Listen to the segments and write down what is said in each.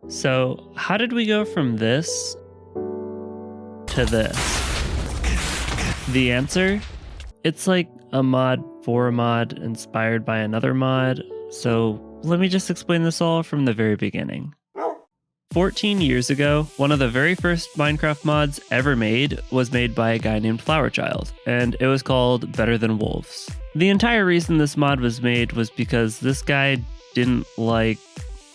So how did we go from this to this? The answer? It's like a mod for a mod inspired by another mod. So let me just explain this all from the very beginning. 14 years ago, one of the very first Minecraft mods ever made was made by a guy named Flowerchild, and it was called Better Than Wolves. The entire reason this mod was made was because this guy didn't like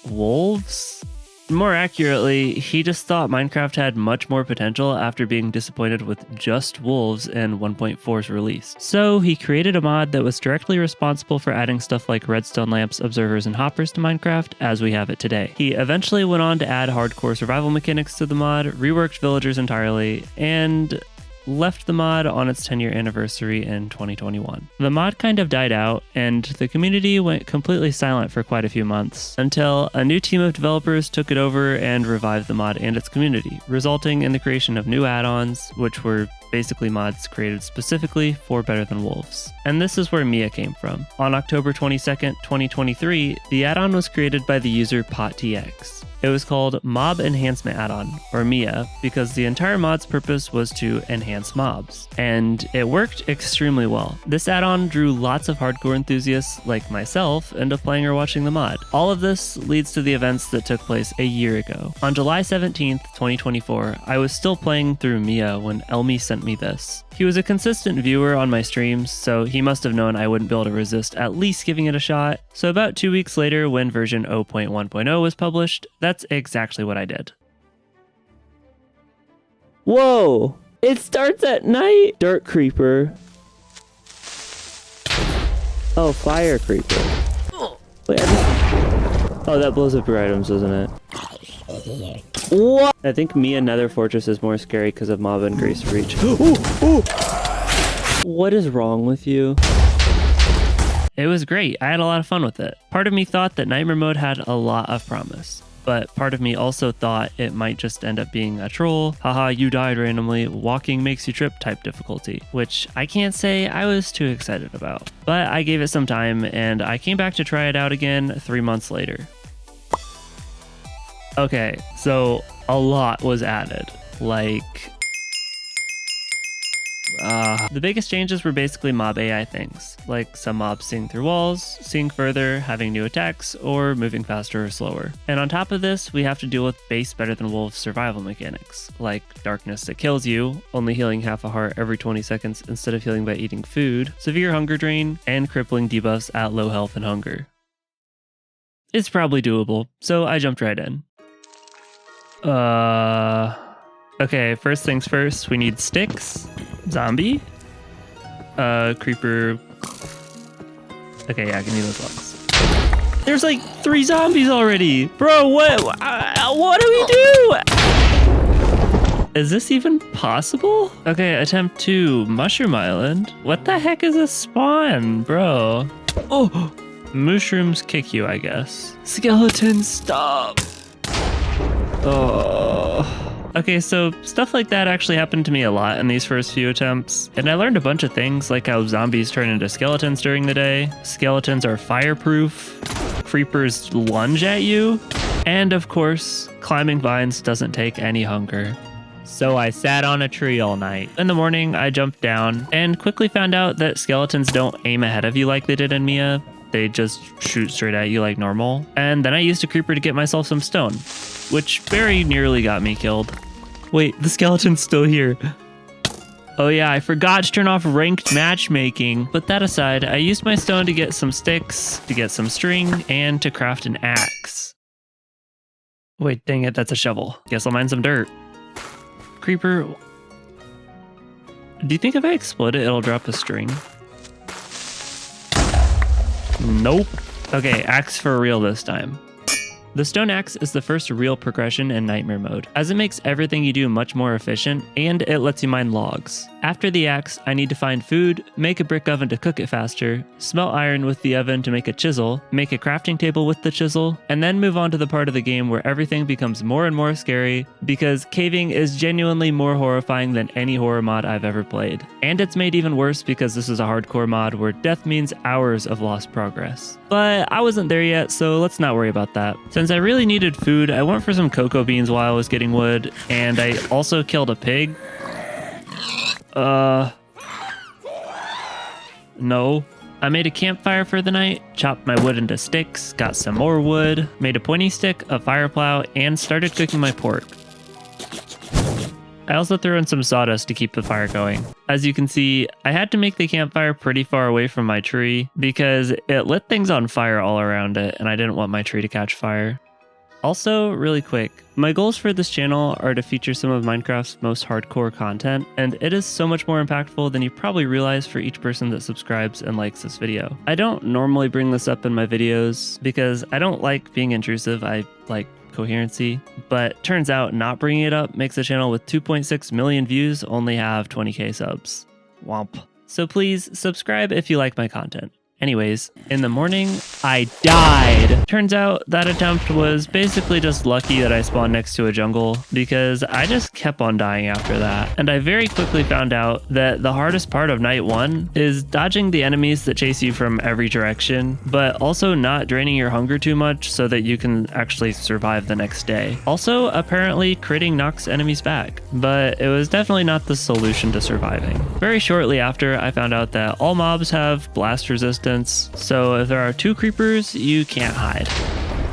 wolves? More accurately, he just thought Minecraft had much more potential after being disappointed with just wolves in 1.4's release. So he created a mod that was directly responsible for adding stuff like redstone lamps, observers, and hoppers to Minecraft as we have it today. He eventually went on to add hardcore survival mechanics to the mod, reworked villagers entirely, and left the mod on its 10-year anniversary in 2021. The mod kind of died out, and the community went completely silent for quite a few months, until a new team of developers took it over and revived the mod and its community, resulting in the creation of new add-ons, which were basically mods created specifically for Better Than Wolves. And this is where Mia came from. On October 22nd, 2023, the add-on was created by the user PotTX. It was called Mob Enhancement Add-on, or MIA, because the entire mod's purpose was to enhance mobs. And it worked extremely well. This add-on drew lots of hardcore enthusiasts like myself into playing or watching the mod. All of this leads to the events that took place a year ago. On July 17th, 2024, I was still playing through Mia when Elmi sent me this. He was a consistent viewer on my streams, so he must have known I wouldn't be able to resist at least giving it a shot. So about 2 weeks later, when version 0.1.0 was published, that's exactly what I did. Whoa! It starts at night! Dirt creeper. Oh, fire creeper. Wait, oh, that blows up your items, doesn't it? What? I think Mia Nether Fortress is more scary because of Mob and Grace Reach. Ooh, ooh. What is wrong with you? It was great. I had a lot of fun with it. Part of me thought that Nightmare Mode had a lot of promise, but part of me also thought it might just end up being a troll, haha, you died randomly, walking makes you trip type difficulty, which I can't say I was too excited about. But I gave it some time, and I came back to try it out again 3 months later. Okay, so a lot was added. Like, the biggest changes were basically mob AI things, like some mobs seeing through walls, seeing further, having new attacks, or moving faster or slower. And on top of this, we have to deal with base Better Than Wolves survival mechanics, like darkness that kills you, only healing half a heart every 20 seconds instead of healing by eating food, severe hunger drain, and crippling debuffs at low health and hunger. It's probably doable, so I jumped right in. Okay, first things first, we need sticks, zombie, creeper. Okay, yeah, give me those blocks. There's like 3 zombies already! Bro, what do we do? Is this even possible? Okay, attempt 2, Mushroom Island. What the heck is a spawn, bro? Oh, mushrooms kick you, I guess. Skeleton, stop! Oh. Okay, so stuff like that actually happened to me a lot in these first few attempts, and I learned a bunch of things like how zombies turn into skeletons during the day, skeletons are fireproof, creepers lunge at you, and of course, climbing vines doesn't take any hunger. So I sat on a tree all night. In the morning, I jumped down and quickly found out that skeletons don't aim ahead of you like they did in Mia. They just shoot straight at you like normal. And then I used a creeper to get myself some stone, which very nearly got me killed. Wait, the skeleton's still here. Oh yeah, I forgot to turn off ranked matchmaking. But that aside, I used my stone to get some sticks, to get some string, and to craft an axe. Wait, dang it, that's a shovel. Guess I'll mine some dirt. Creeper. Do you think if I explode it, it'll drop a string? Nope. Okay, axe for real this time. The stone axe is the first real progression in Nightmare Mode, as it makes everything you do much more efficient, and it lets you mine logs. After the axe, I need to find food, make a brick oven to cook it faster, smelt iron with the oven to make a chisel, make a crafting table with the chisel, and then move on to the part of the game where everything becomes more and more scary, because caving is genuinely more horrifying than any horror mod I've ever played. And it's made even worse because this is a hardcore mod where death means hours of lost progress. But I wasn't there yet, so let's not worry about that. Since I really needed food, I went for some cocoa beans while I was getting wood, and I also killed a pig. No. I made a campfire for the night, chopped my wood into sticks, got some more wood, made a pointy stick, a fire plow, and started cooking my pork. I also threw in some sawdust to keep the fire going. As you can see, I had to make the campfire pretty far away from my tree because it lit things on fire all around it and I didn't want my tree to catch fire. Also, really quick, my goals for this channel are to feature some of Minecraft's most hardcore content, and it is so much more impactful than you probably realize for each person that subscribes and likes this video. I don't normally bring this up in my videos because I don't like being intrusive, I like coherency, but turns out not bringing it up makes a channel with 2.6 million views only have 20k subs. Womp. So please subscribe if you like my content. Anyways, in the morning, I died. Turns out that attempt was basically just lucky that I spawned next to a jungle because I just kept on dying after that. And I very quickly found out that the hardest part of night 1 is dodging the enemies that chase you from every direction, but also not draining your hunger too much so that you can actually survive the next day. Also, apparently critting knocks enemies back, but it was definitely not the solution to surviving. Very shortly after, I found out that all mobs have blast resistance, so if there are 2 creepers, you can't hide.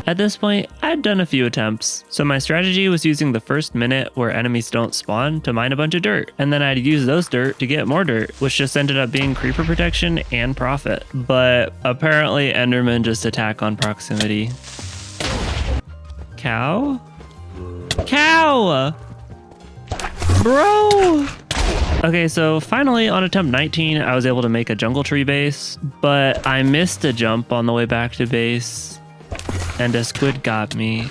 At this point, I'd done a few attempts, so my strategy was using the first minute where enemies don't spawn to mine a bunch of dirt, and then I'd use those dirt to get more dirt, which just ended up being creeper protection and profit. But apparently Endermen just attack on proximity. Cow? Cow! Bro! Okay, so finally on attempt 19, I was able to make a jungle tree base, but I missed a jump on the way back to base, and a squid got me,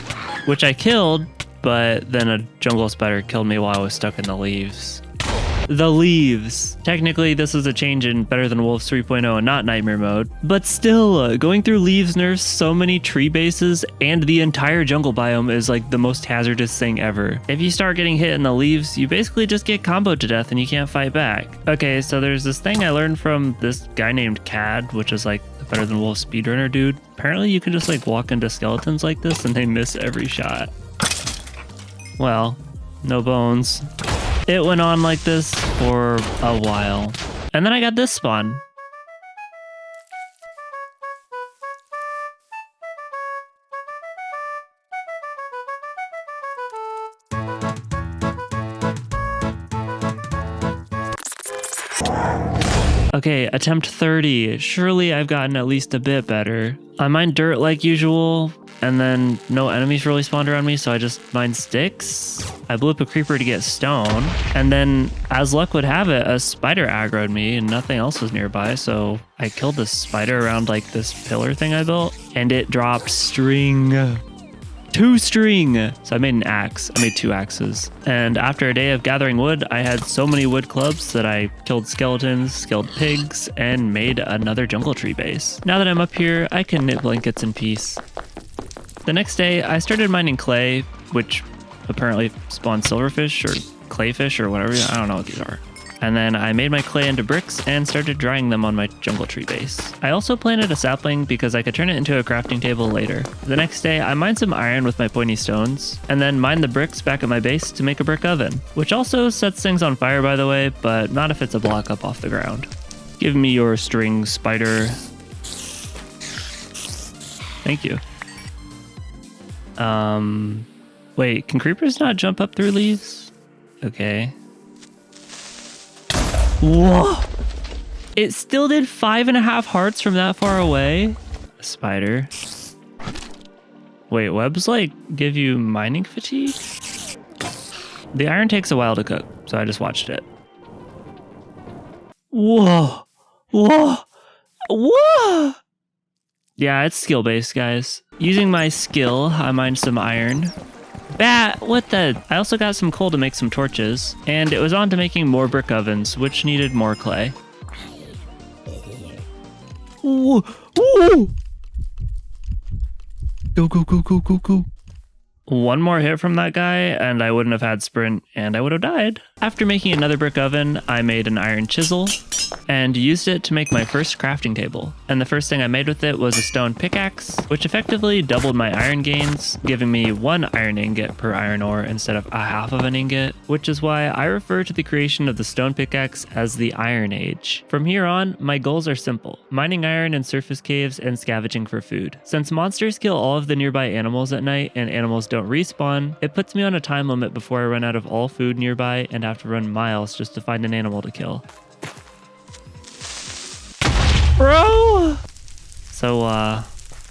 which I killed, but then a jungle spider killed me while I was stuck in the leaves. The leaves. Technically, this is a change in Better Than Wolves 3.0 and not Nightmare Mode, but still, going through leaves nerfs so many tree bases and the entire jungle biome is like the most hazardous thing ever. If you start getting hit in the leaves, you basically just get comboed to death and you can't fight back. Okay, so there's this thing I learned from this guy named Cahd, which is like the Better Than Wolves speedrunner dude. Apparently you can just like walk into skeletons like this and they miss every shot. Well, no bones. It went on like this for a while. And then I got this spawn. Okay, attempt 30. Surely I've gotten at least a bit better. I mined dirt like usual, and then no enemies really spawned around me, so I just mined sticks. I blew up a creeper to get stone, and then, as luck would have it, a spider aggroed me and nothing else was nearby, so I killed the spider around like this pillar thing I built, and it dropped string. 2 string! So I made an axe. I made 2 axes. And after a day of gathering wood, I had so many wood clubs that I killed skeletons, killed pigs, and made another jungle tree base. Now that I'm up here, I can knit blankets in peace. The next day, I started mining clay, which apparently spawned silverfish or clayfish or whatever. I don't know what these are. And then I made my clay into bricks and started drying them on my jungle tree base. I also planted a sapling because I could turn it into a crafting table later. The next day, I mined some iron with my pointy stones, and then mined the bricks back at my base to make a brick oven, which also sets things on fire, by the way, but not if it's a block up off the ground. Give me your string, spider. Thank you. Wait, can creepers not jump up through leaves? Okay. Whoa! It still did 5.5 hearts from that far away? A spider. Wait, webs like give you mining fatigue? The iron takes a while to cook, so I just watched it. Whoa! Whoa! Whoa! Yeah, it's skill based, guys. Using my skill, I mined some iron. Bat, what the? I also got some coal to make some torches, and it was on to making more brick ovens, which needed more clay. Ooh, ooh. Go, go, go, go, go, go. One more hit from that guy and I wouldn't have had sprint and I would have died. After making another brick oven, I made an iron chisel and used it to make my first crafting table. And the first thing I made with it was a stone pickaxe, which effectively doubled my iron gains, giving me 1 iron ingot per iron ore instead of a half of an ingot, which is why I refer to the creation of the stone pickaxe as the Iron Age. From here on, my goals are simple: mining iron in surface caves and scavenging for food. Since monsters kill all of the nearby animals at night and animals don't respawn, it puts me on a time limit before I run out of all food nearby and have to run miles just to find an animal to kill. Bro! So,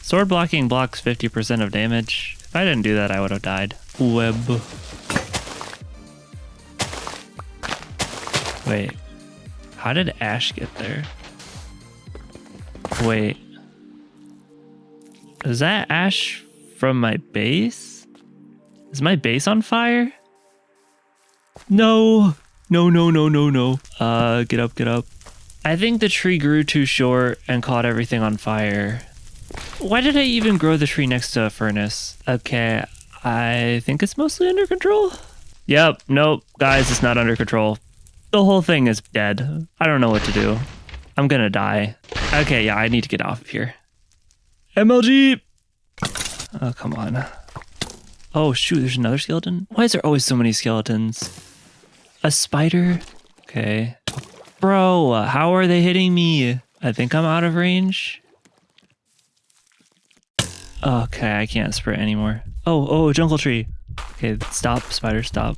sword blocking blocks 50% of damage. If I didn't do that, I would have died. Web. Wait. How did Ash get there? Wait. Is that Ash from my base? Is my base on fire? No. No. Get up, get up. I think the tree grew too short and caught everything on fire. Why did I even grow the tree next to a furnace? Okay, I think it's mostly under control. Yep, nope, guys, it's not under control. The whole thing is dead. I don't know what to do. I'm gonna die. Okay, yeah, I need to get off of here. MLG! Oh, come on. Oh, shoot, there's another skeleton? Why is there always so many skeletons? A spider? Okay. Bro, how are they hitting me? I think I'm out of range. Okay, I can't sprint anymore. Oh, jungle tree. Okay, stop, spider, stop.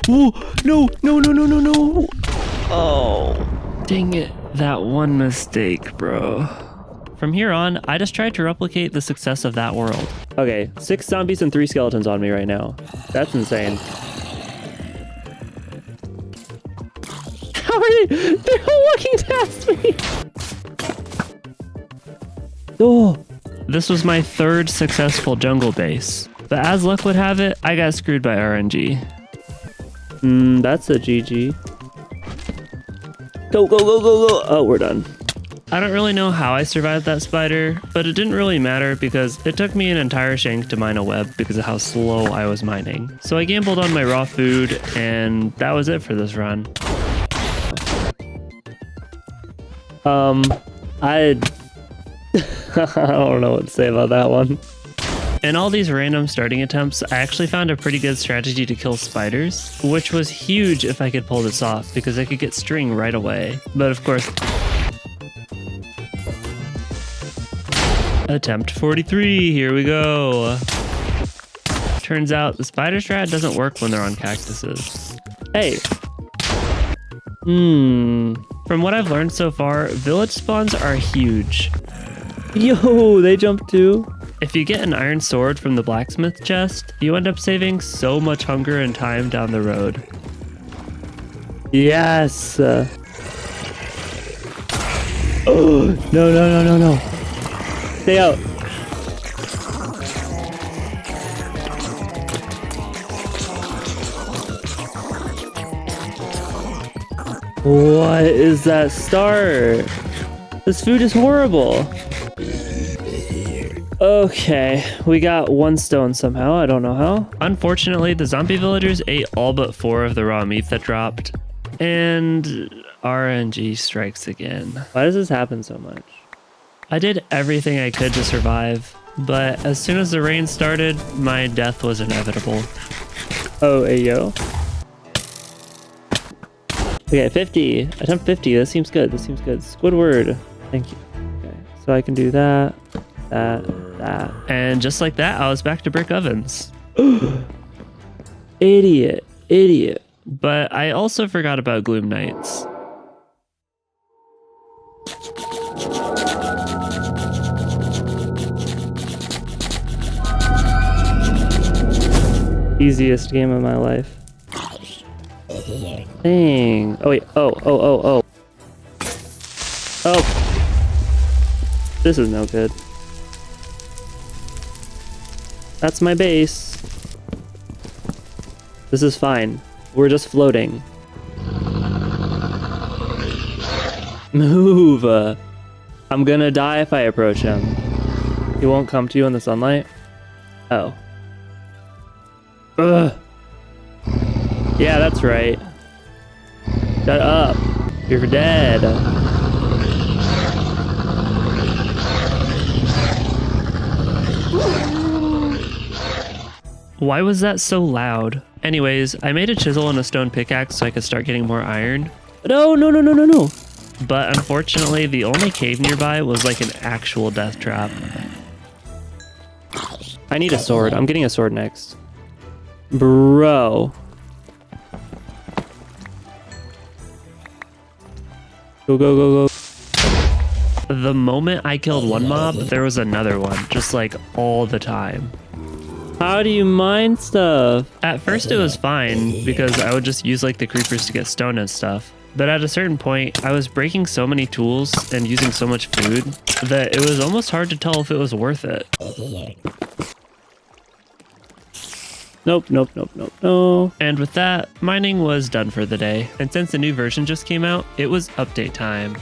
Oh, no. Oh, dang it. That one mistake, bro. From here on, I just tried to replicate the success of that world. Okay, 6 zombies and 3 skeletons on me right now. That's insane. How are they? They're all walking past me. Oh. This was my 3rd successful jungle base. But as luck would have it, I got screwed by RNG. That's a GG. Go. Oh, we're done. I don't really know how I survived that spider, but it didn't really matter because it took me an entire shank to mine a web because of how slow I was mining. So I gambled on my raw food, and that was it for this run. I don't know what to say about that one. In all these random starting attempts, I actually found a pretty good strategy to kill spiders, which was huge if I could pull this off because I could get string right away. But of course, attempt 43, here we go. Turns out the spider strat doesn't work when they're on cactuses. Hey. From what I've learned so far, village spawns are huge. Yo, they jumped too. If you get an iron sword from the blacksmith chest, you end up saving so much hunger and time down the road. Yes. Oh, no. Stay out. What is that start? This food is horrible. Okay, we got 1 stone somehow. I don't know how. Unfortunately, the zombie villagers ate all but 4 of the raw meat that dropped, and RNG strikes again. Why does this happen so much? I did everything I could to survive, but as soon as the rain started, my death was inevitable. Oh, hey, yo. Okay, 50. Attempt 50. That seems good. Squidward. Thank you. Okay, so I can do that. And just like that, I was back to brick ovens. Idiot. But I also forgot about Gloom Nights. Easiest game of my life. Dang. Oh, wait. Oh. This is no good. That's my base. This is fine. We're just floating. Move. I'm gonna die if I approach him. He won't come to you in the sunlight? Oh. Ugh. Yeah, that's right. Shut up. You're dead. Why was that so loud? Anyways, I made a chisel and a stone pickaxe so I could start getting more iron. No, no, no, no, no, no. But unfortunately, the only cave nearby was like an actual death trap. I need a sword. I'm getting a sword next. Bro. Go, go, go, go. The moment I killed one mob, there was another one, just like all the time. How do you mine stuff? At first it was fine because I would just use like the creepers to get stone and stuff. But at a certain point, I was breaking so many tools and using so much food that it was almost hard to tell if it was worth it. Nope, nope, nope, nope, no. And with that, mining was done for the day. And since the new version just came out, it was update time.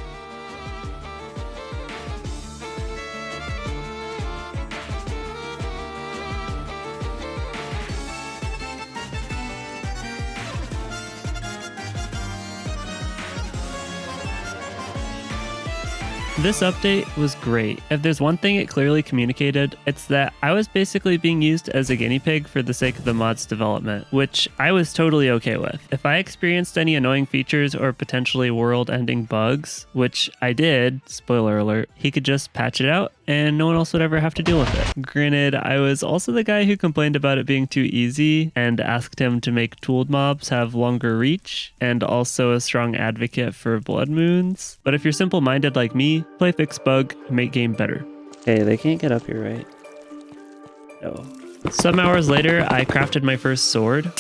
This update was great. If there's one thing it clearly communicated, it's that I was basically being used as a guinea pig for the sake of the mod's development, which I was totally okay with. If I experienced any annoying features or potentially world-ending bugs, which I did, spoiler alert, he could just patch it out and no one else would ever have to deal with it. Granted, I was also the guy who complained about it being too easy and asked him to make tooled mobs have longer reach, and also a strong advocate for blood moons. But if you're simple-minded like me, play fix bug, make game better. Okay, they can't get up here, right? No. Some hours later, I crafted my first sword,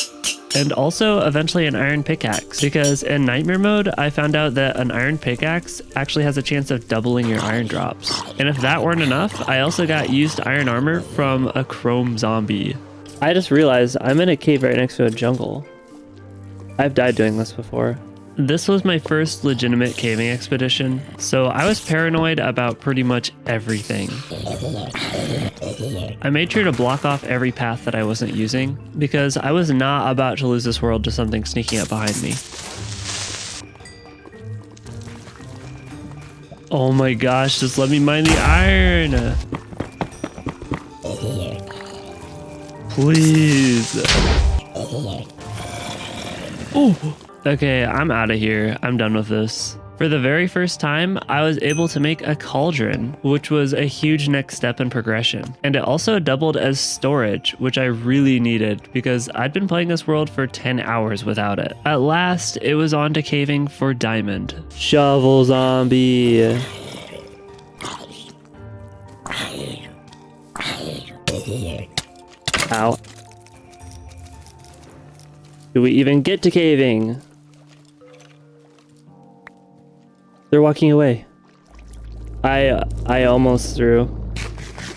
and also eventually an iron pickaxe, because in nightmare mode, I found out that an iron pickaxe actually has a chance of doubling your iron drops. And if that weren't enough, I also got used iron armor from a chrome zombie. I just realized I'm in a cave right next to a jungle. I've died doing this before. This was my first legitimate caving expedition, so I was paranoid about pretty much everything. I made sure to block off every path that I wasn't using, because I was not about to lose this world to something sneaking up behind me. Oh my gosh, just let me mine the iron! Please! Oh! Okay, I'm out of here. I'm done with this. For the very first time, I was able to make a cauldron, which was a huge next step in progression. And it also doubled as storage, which I really needed because I'd been playing this world for 10 hours without it. At last, it was on to caving for diamond. Shovel zombie. Ow. Do we even get to caving? They're walking away. I almost threw.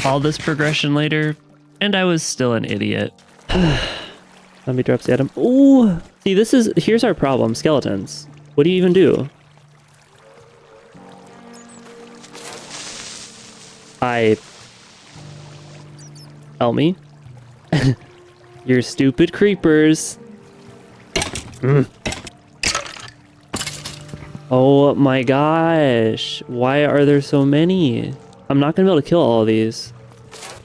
All this progression later, and I was still an idiot. Let me drop the atom. Ooh! See, here's our problem, skeletons. What do you even do? Elmi? Your stupid creepers. Oh my gosh. Why are there so many? I'm not gonna be able to kill all of these.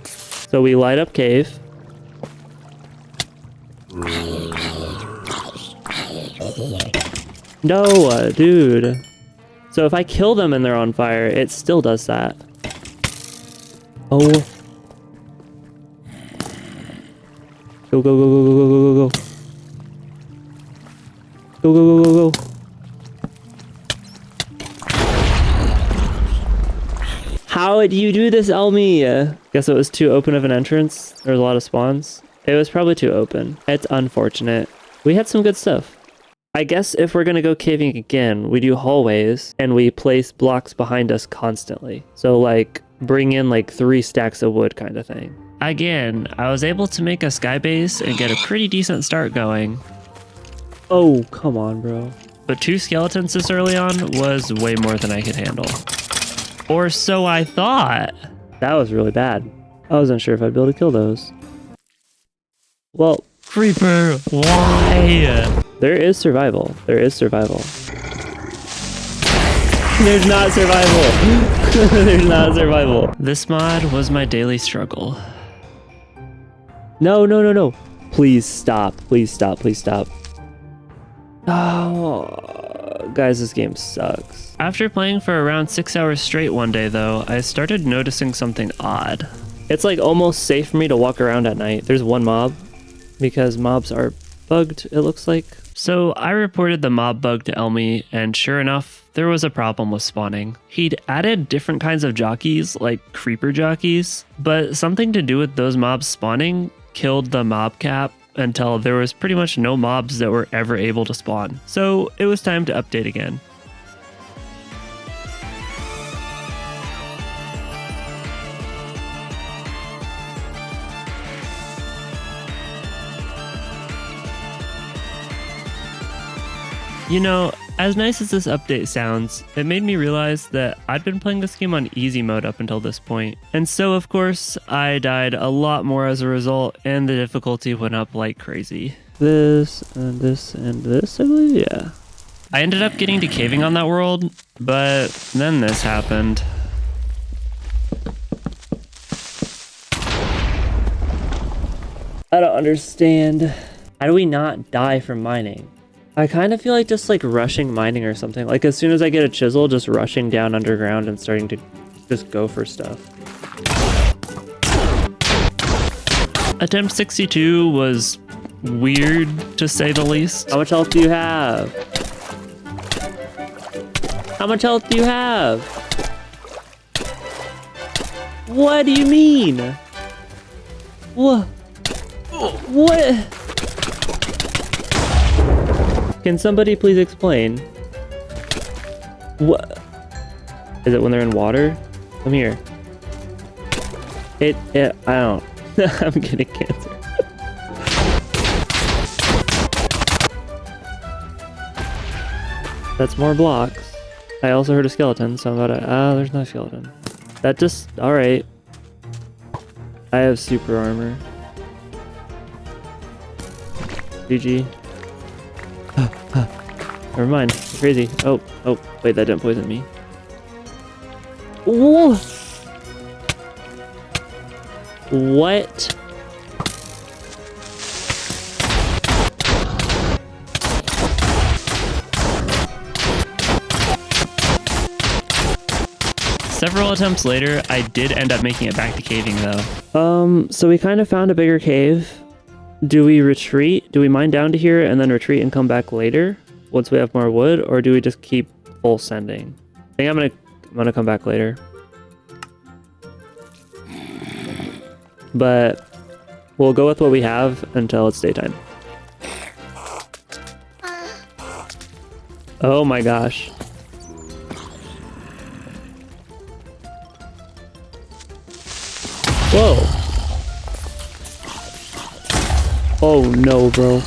So we light up cave. No, dude. So if I kill them and they're on fire, it still does that. Oh. Go, go, go, go, go, go, go, go. Go, go, go, go, go. How do you do this, Elmi? Guess it was too open of an entrance. There was a lot of spawns. It was probably too open. It's unfortunate. We had some good stuff. I guess if we're gonna go caving again, we do hallways and we place blocks behind us constantly. So like bring in like 3 stacks of wood kind of thing. Again, I was able to make a sky base and get a pretty decent start going. Oh, come on, bro. But 2 skeletons this early on was way more than I could handle. Or so I thought. That was really bad. I wasn't sure if I'd be able to kill those. Well, Creeper, why? There is survival. There is survival. There's not survival. There's not survival. This mod was my daily struggle. No, no, no, no. Please stop. Please stop. Please stop. Oh, guys, this game sucks. After playing for around 6 hours straight one day, though, I started noticing something odd. It's like almost safe for me to walk around at night. There's one mob because mobs are bugged, it looks like. So I reported the mob bug to Elmi, and sure enough, there was a problem with spawning. He'd added different kinds of jockeys, like creeper jockeys, but something to do with those mobs spawning killed the mob cap until there was pretty much no mobs that were ever able to spawn. So it was time to update again. You know, as nice as this update sounds, it made me realize that I'd been playing this game on easy mode up until this point. And so, of course, I died a lot more as a result, and the difficulty went up like crazy. This, and this, and this, I believe? Yeah. I ended up getting to caving on that world, but then this happened. I don't understand. How do we not die from mining? I kind of feel like just like rushing mining or something. Like as soon as I get a chisel, just rushing down underground and starting to just go for stuff. Attempt 62 was weird, to say the least. How much health do you have? How much health do you have? What do you mean? What? What? Can somebody please explain? What? Is it when they're in water? Come here. I don't. I'm getting cancer. That's more blocks. I also heard a skeleton, so I'm about to... there's no skeleton. That just... Alright. I have super armor. GG. Never mind. You're crazy. Oh, wait, that didn't poison me. Whoa! What? Several attempts later, I did end up making it back to caving though. So we kind of found a bigger cave. Do we retreat? Do we mine down to here and then retreat and come back later once we have more wood, or do we just keep full sending? I think I'm gonna come back later. But we'll go with what we have until it's daytime. Oh my gosh. Whoa. Oh no, bro.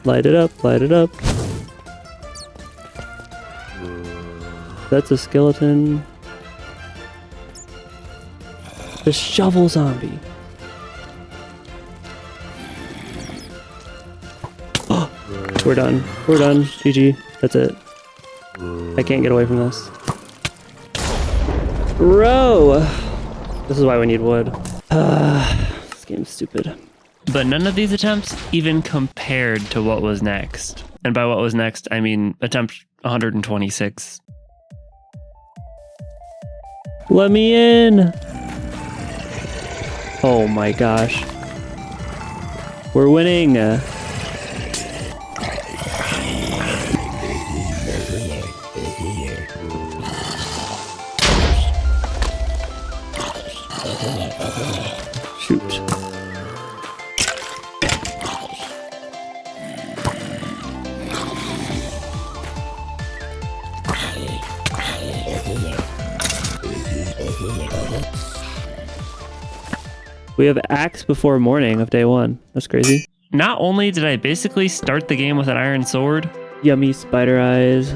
Light it up, light it up. That's a skeleton. The shovel zombie. Oh, we're done. We're done. GG. That's it. I can't get away from this. Bro! This is why we need wood. This game's stupid. But none of these attempts even compared to what was next. And by what was next, I mean attempt 126. Let me in! Oh my gosh. We're winning! Shoot. We have axe before morning of day one. That's crazy. Not only did I basically start the game with an iron sword, Yummy spider eyes.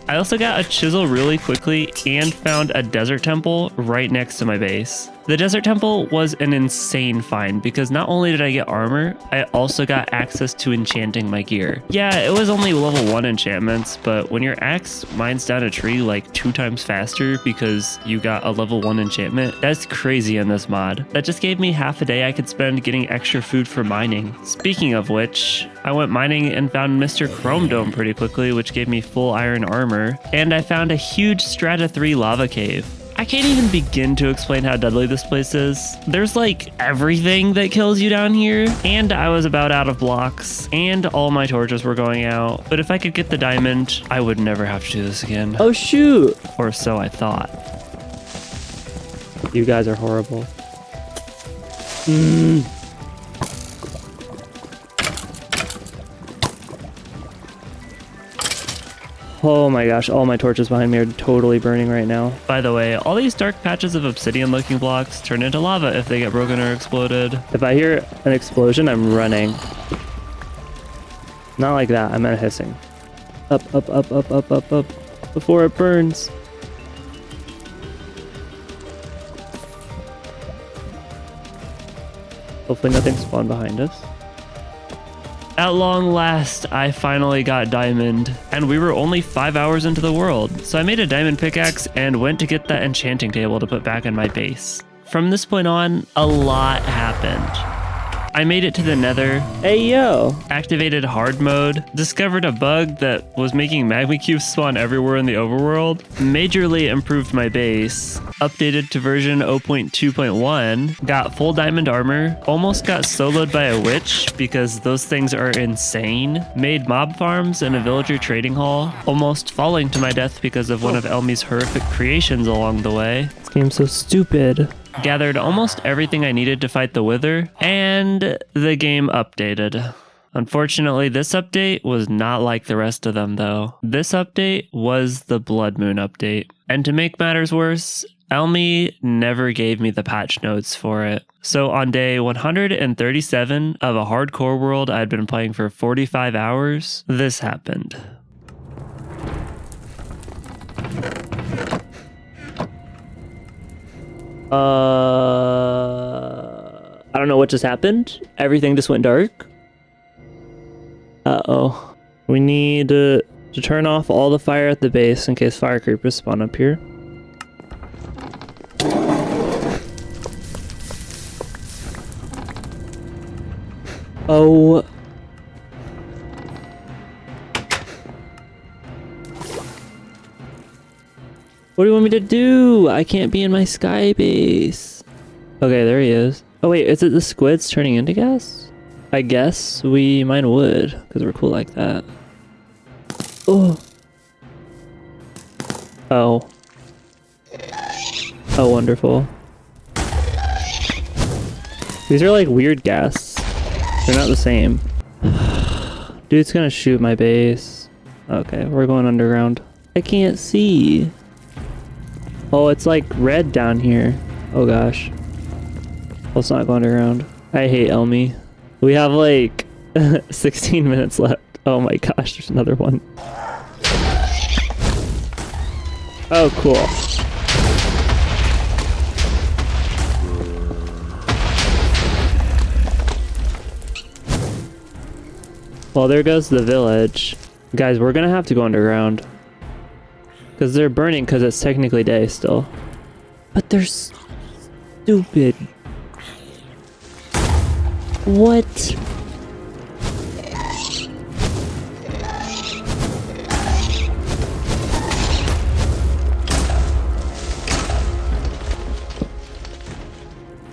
I also got a chisel really quickly and found a desert temple right next to my base. The desert temple was an insane find because not only did I get armor, I also got access to enchanting my gear. Yeah, it was only level 1 enchantments, but when your axe mines down a tree like 2 times faster because you got a level 1 enchantment, that's crazy in this mod. That just gave me half a day I could spend getting extra food for mining. Speaking of which, I went mining and found Mr. Chrome Dome pretty quickly, which gave me full iron armor, and I found a huge Strata 3 lava cave. I can't even begin to explain how deadly this place is. There's like everything that kills you down here, and I was about out of blocks, and all my torches were going out. But if I could get the diamond, I would never have to do this again. Oh shoot! Or so I thought. You guys are horrible. Oh my gosh, all my torches behind me are totally burning right now. By the way, all these dark patches of obsidian looking blocks turn into lava if they get broken or exploded. If I hear an explosion, I'm running. Not like that, I meant hissing. Up, up, up, up, up, up, up. Before it burns. Hopefully nothing spawned behind us. At long last, I finally got diamond, and we were only 5 hours into the world, so I made a diamond pickaxe and went to get that enchanting table to put back in my base. From this point on, a lot happened. I made it to the nether, Hey yo! activated hard mode, discovered a bug that was making magma cubes spawn everywhere in the overworld, majorly improved my base, updated to version 0.2.1, got full diamond armor, almost got soloed by a witch because those things are insane, made mob farms and a villager trading hall, almost falling to my death because of one of Elmi's horrific creations along the way. This game's so stupid. Gathered almost everything I needed to fight the Wither, and the game updated. Unfortunately, this update was not like the rest of them though. This update was the Blood Moon update. And to make matters worse, Elmi never gave me the patch notes for it. So on day 137 of a hardcore world I'd been playing for 45 hours, this happened. I don't know what just happened. Everything just went dark. Uh-oh. We need to turn off all the fire at the base in case fire creepers spawn up here. Oh. What do you want me to do? I can't be in my sky base. Okay, there he is. Oh wait, is it the squids turning into gas? I guess we mine wood, because we're cool like that. Oh. Oh. Oh, wonderful. These are like weird gas. They're not the same. Dude's gonna shoot my base. Okay, we're going underground. I can't see. Oh, it's like red down here. Oh gosh. Let's not go underground. I hate Elmi. We have like 16 minutes left. Oh my gosh, there's another one. Oh, cool. Well, there goes the village. Guys, we're gonna have to go underground. Because they're burning because it's technically day still. But they're stupid. What?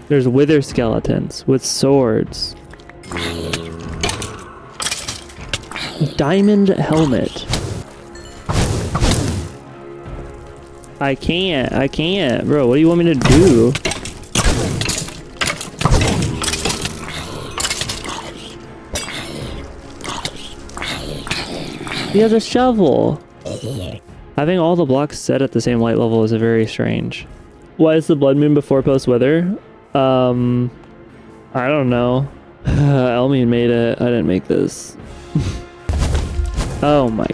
There's wither skeletons with swords. Diamond helmet. I can't. Bro, what do you want me to do? He has a shovel. Having all the blocks set at the same light level is very strange. Why is the blood moon before post weather? I don't know. Elmi made it. I didn't make this. Oh my.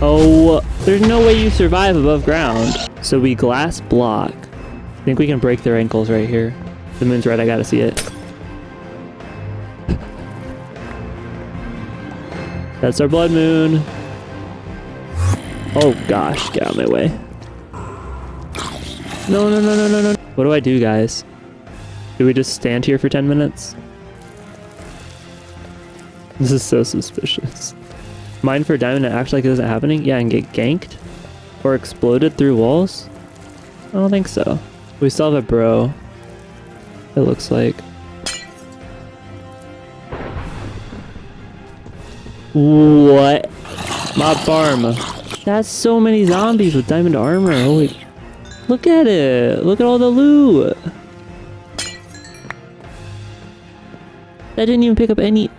Oh, there's no way you survive above ground. So we glass block. I think we can break their ankles right here. The moon's red, I gotta see it. That's our blood moon. Oh gosh, get out of my way. No, no, no, no, no, no. What do I do, guys? Do we just stand here for 10 minutes? This is so suspicious. Mine for diamond and act like it isn't happening? Yeah, and get ganked? Or exploded through walls? I don't think so. We still have a bro. It looks like. What? Mob farm. That's so many zombies with diamond armor. Holy. Look at it. Look at all the loot. That didn't even pick up any.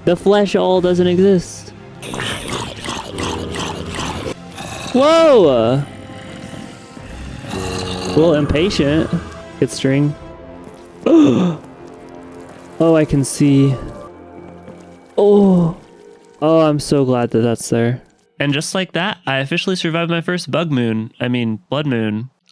The flesh all doesn't exist. Whoa! A little impatient. Get string. Oh, I can see. Oh. Oh, I'm so glad that that's there. And just like that, I officially survived my first blood moon.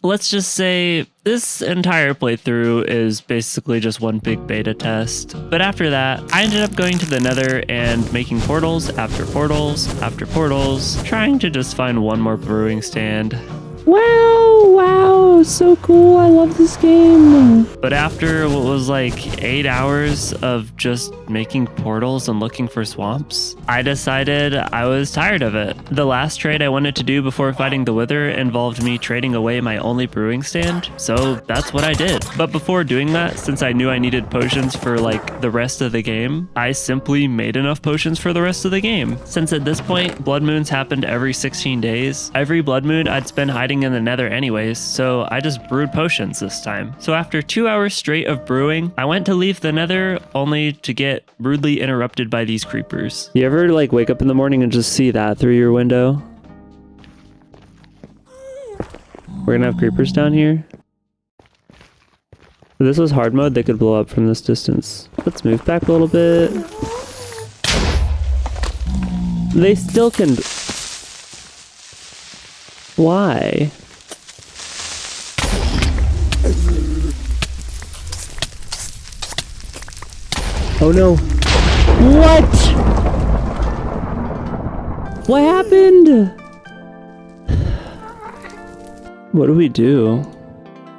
Let's just say this entire playthrough is basically just one big beta test. But after that, I ended up going to the Nether and making portals after portals after portals, trying to just find one more brewing stand. Wow, so cool. I love this game. But after what was like 8 hours of just making portals and looking for swamps, I decided I was tired of it. The last trade I wanted to do before fighting the Wither involved me trading away my only brewing stand, so that's what I did. But before doing that, since I knew I needed potions for like the rest of the game, I simply made enough potions for the rest of the game. Since at this point, blood moons happened every 16 days, every blood moon I'd spend hiding in the Nether anyways, so I just brewed potions this time. So after 2 hours straight of brewing, I went to leave the Nether only to get rudely interrupted by these creepers. You ever like wake up in the morning and just see that through your window? We're gonna have creepers down here. If this was hard mode, they could blow up from this distance. Let's move back a little bit. They still can. Why? Oh no. What? What happened? What do we do?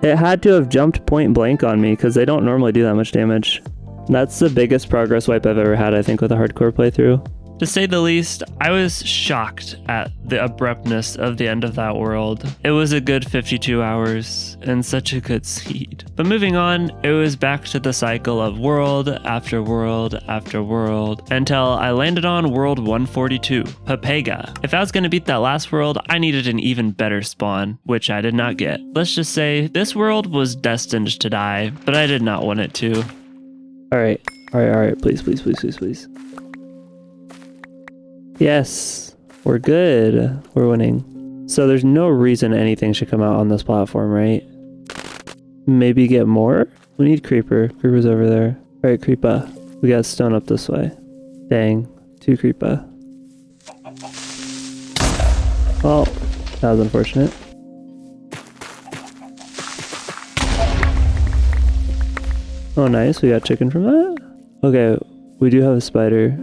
It had to have jumped point blank on me because they don't normally do that much damage. That's the biggest progress wipe I've ever had, I think, with a hardcore playthrough. To say the least, I was shocked at the abruptness of the end of that world. It was a good 52 hours and such a good seed. But moving on, it was back to the cycle of world after world after world until I landed on world 142, Papega. If I was going to beat that last world, I needed an even better spawn, which I did not get. Let's just say this world was destined to die, but I did not want it to. All right, please, please, please, please, please. Yes, we're good. We're winning. So there's no reason anything should come out on this platform, right? Maybe get more? We need creeper. Creeper's over there. All right, creeper. We got stone up this way. Dang, 2 creeper. Well, that was unfortunate. Oh, nice. We got chicken from that. Okay, we do have a spider.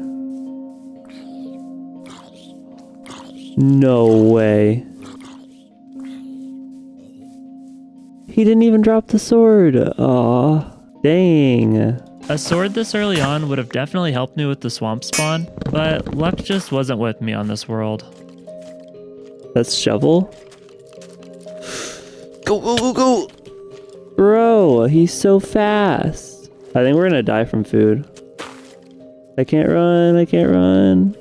No way. He didn't even drop the sword. Aw, dang. A sword this early on would have definitely helped me with the swamp spawn, but luck just wasn't with me on this world. That's shovel? Go, go, go, go! Bro, he's so fast. I think we're gonna die from food. I can't run, I can't run.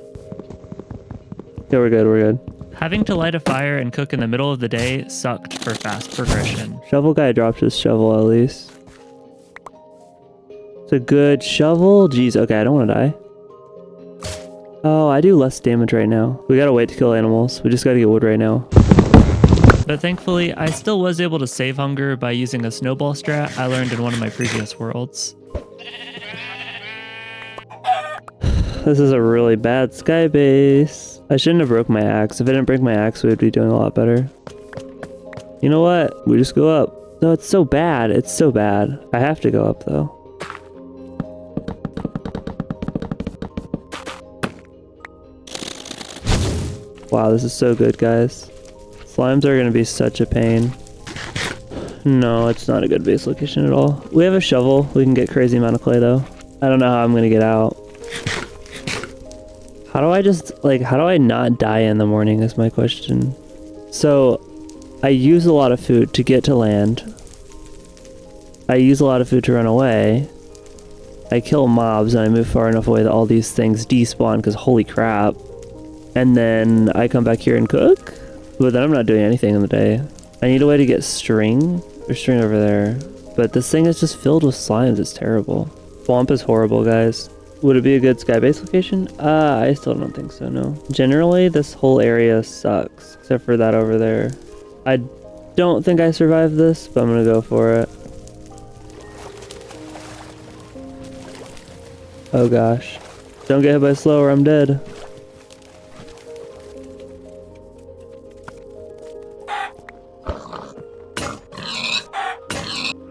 Yeah, we're good, we're good. Having to light a fire and cook in the middle of the day sucked for fast progression. Shovel guy dropped his shovel at least. It's a good shovel. Jeez, okay, I don't want to die. Oh, I do less damage right now. We gotta wait to kill animals. We just gotta get wood right now. But thankfully, I still was able to save hunger by using a snowball strat I learned in one of my previous worlds. This is a really bad sky base. I shouldn't have broke my axe. If I didn't break my axe, we would be doing a lot better. You know what? We just go up. No, it's so bad. It's so bad. I have to go up though. Wow, this is so good, guys. Slimes are gonna be such a pain. No, it's not a good base location at all. We have a shovel. We can get crazy amount of clay though. I don't know how I'm gonna get out. How do I just, like, how do I not die in the morning is my question. So, I use a lot of food to get to land. I use a lot of food to run away. I kill mobs and I move far enough away that all these things despawn because holy crap. And then I come back here and cook, but then I'm not doing anything in the day. I need a way to get string. There's string over there, but this thing is just filled with slimes. It's terrible. Swamp is horrible, guys. Would it be a good sky base location? I still don't think so, no. Generally, this whole area sucks, except for that over there. I don't think I survived this, but I'm gonna go for it. Oh gosh. Don't get hit by slow or I'm dead.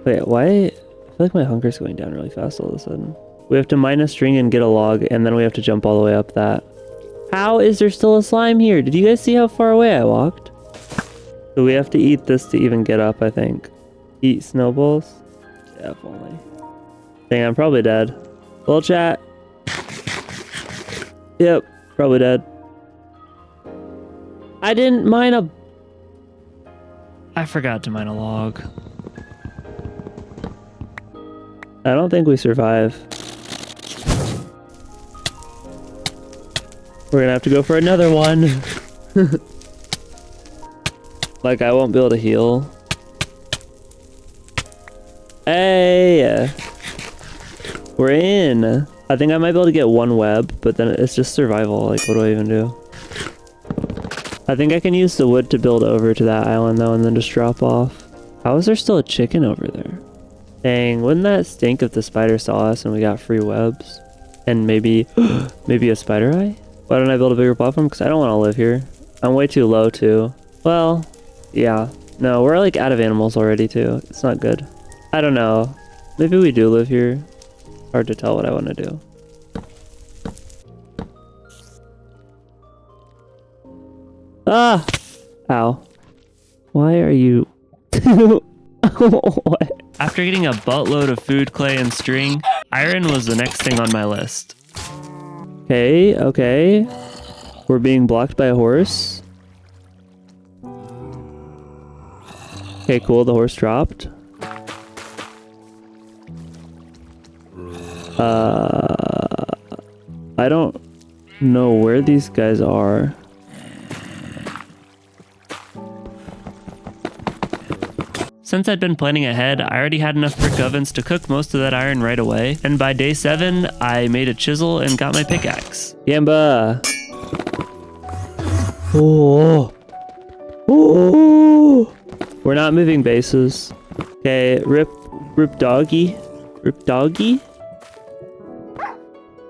Wait, why? I feel like my hunger's going down really fast all of a sudden. We have to mine a string and get a log, and then we have to jump all the way up that. How is there still a slime here? Did you guys see how far away I walked? So we have to eat this to even get up, I think. Eat snowballs? Yeah, if only. Dang, I'm probably dead. Little chat. Yep, probably dead. I didn't mine a... I forgot to mine a log. I don't think we survive. We're gonna have to go for another one. Like, I won't be able to heal. Hey! We're in! I think I might be able to get one web, but then it's just survival. Like, what do I even do? I think I can use the wood to build over to that island, though, and then just drop off. How is there still a chicken over there? Dang, wouldn't that stink if the spider saw us and we got free webs? And maybe, maybe a spider eye? Why don't I build a bigger platform? Because I don't want to live here. I'm way too low, too. Well, yeah. No, we're like out of animals already, too. It's not good. I don't know. Maybe we do live here. Hard to tell what I want to do. Ah! Ow. Why are you... What? After getting a buttload of food, clay, and string, iron was the next thing on my list. Okay, okay. We're being blocked by a horse. Okay, cool. The horse dropped. I don't know where these guys are. Since I'd been planning ahead, I already had enough brick ovens to cook most of that iron right away, and by day 7, I made a chisel and got my pickaxe. Yamba! Oh! Oh! We're not moving bases. Okay, rip doggy. Rip doggy?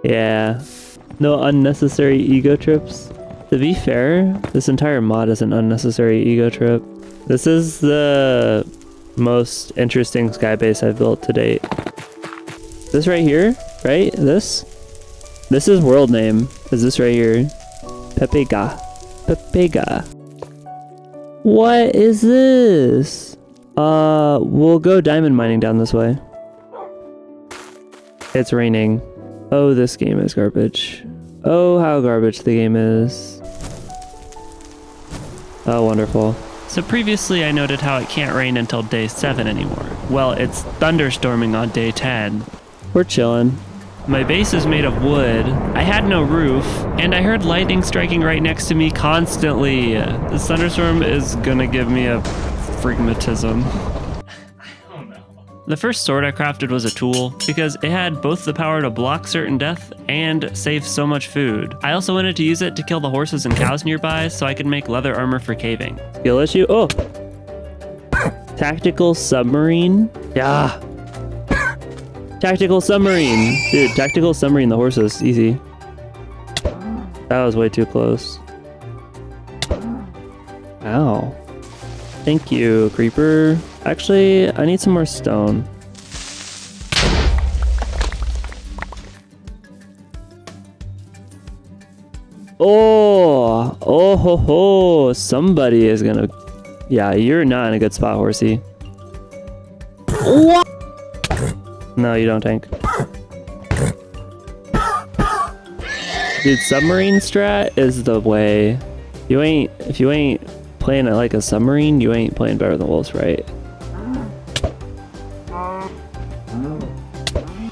Yeah. No unnecessary ego trips. To be fair, this entire mod is an unnecessary ego trip. This is the most interesting sky base I've built to date. This right here, right? This is world name. Is this right here? Pepega. Pepega. What is this? We'll go diamond mining down this way. It's raining. Oh, this game is garbage. Oh, how garbage the game is. Oh, wonderful. So previously I noted how it can't rain until day 7 anymore. Well, it's thunderstorming on day 10. We're chilling. My base is made of wood, I had no roof, and I heard lightning striking right next to me constantly. This thunderstorm is gonna give me a phlegmatism. The first sword I crafted was a tool, because it had both the power to block certain death and save so much food. I also wanted to use it to kill the horses and cows nearby so I could make leather armor for caving. Skill issue? Oh! Tactical submarine? Yeah! Tactical submarine! Dude, tactical submarine, the horses, easy. That was way too close. Ow. Thank you, creeper. Actually, I need some more stone. Oh ho ho. Somebody is gonna... Yeah, you're not in a good spot, horsey. What? No, you don't, tank. Dude, submarine strat is the way. If you ain't playing it like a submarine, you ain't playing better than wolves, right?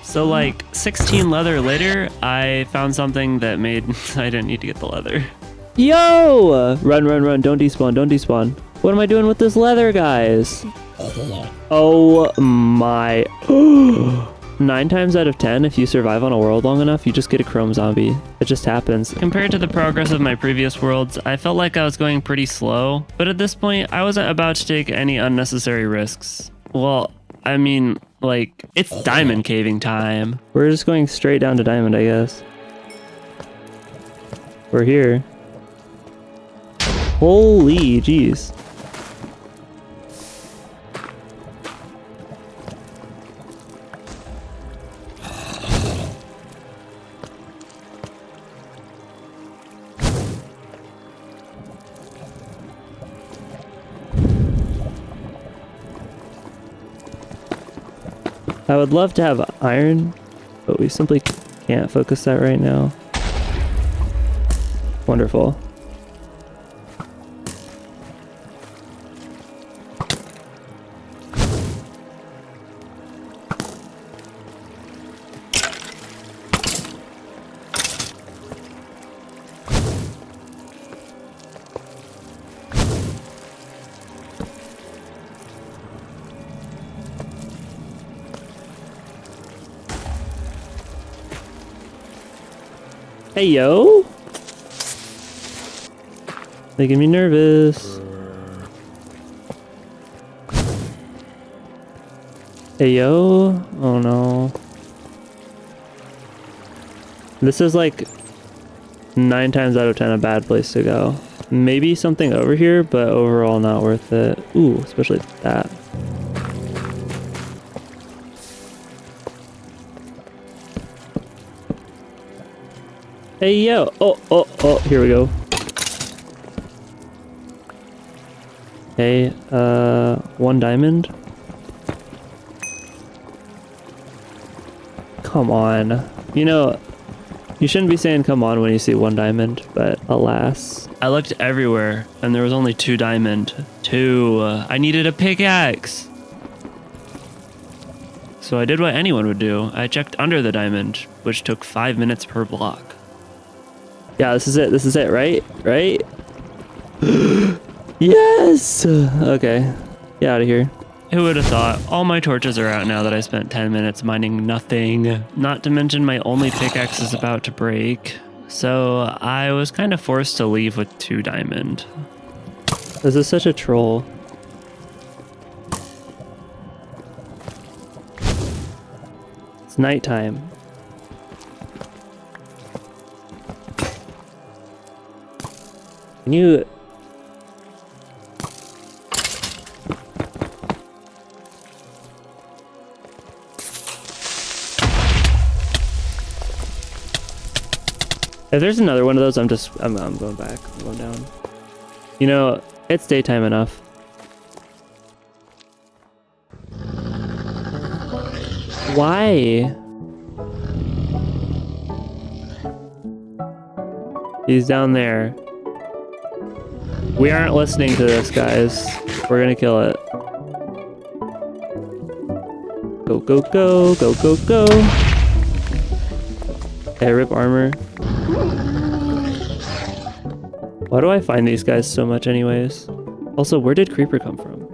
So like 16 leather later, I found something that made I didn't need to get the leather. Yo! Run, run, run. Don't despawn, don't despawn. What am I doing with this leather, guys? Oh my. 9 times out of 10, if you survive on a world long enough, you just get a chrome zombie. It just happens. Compared to the progress of my previous worlds, I felt like I was going pretty slow, but at this point, I wasn't about to take any unnecessary risks. Well, I mean, like, it's diamond caving time. We're just going straight down to diamond, I guess. We're here. Holy jeez. I would love to have iron, but we simply can't focus that right now. Wonderful. Hey, yo! Making me nervous. Hey, yo! Oh no. This is like 9 times out of 10 a bad place to go. Maybe something over here, but overall not worth it. Ooh, especially that. Hey, yo! Oh, here we go. Hey, 1 diamond. Come on. You know, you shouldn't be saying come on when you see 1 diamond, but alas. I looked everywhere, and there was only 2 diamond. 2. I needed a pickaxe! So I did what anyone would do. I checked under the diamond, which took 5 minutes per block. Yeah, this is it, right? Right? Yes! Okay. Get out of here. Who would have thought? All my torches are out now that I spent 10 minutes mining nothing. Not to mention my only pickaxe is about to break. So I was kind of forced to leave with 2 diamond. This is such a troll. It's nighttime. Can you... If there's another one of those, I'm going back. I'm going down. You know, it's daytime enough. Why? He's down there. We aren't listening to this, guys. We're gonna kill it. Go, go, go, go, go, go. Hey, rip armor. Why do I find these guys so much anyways? Also, where did Creeper come from?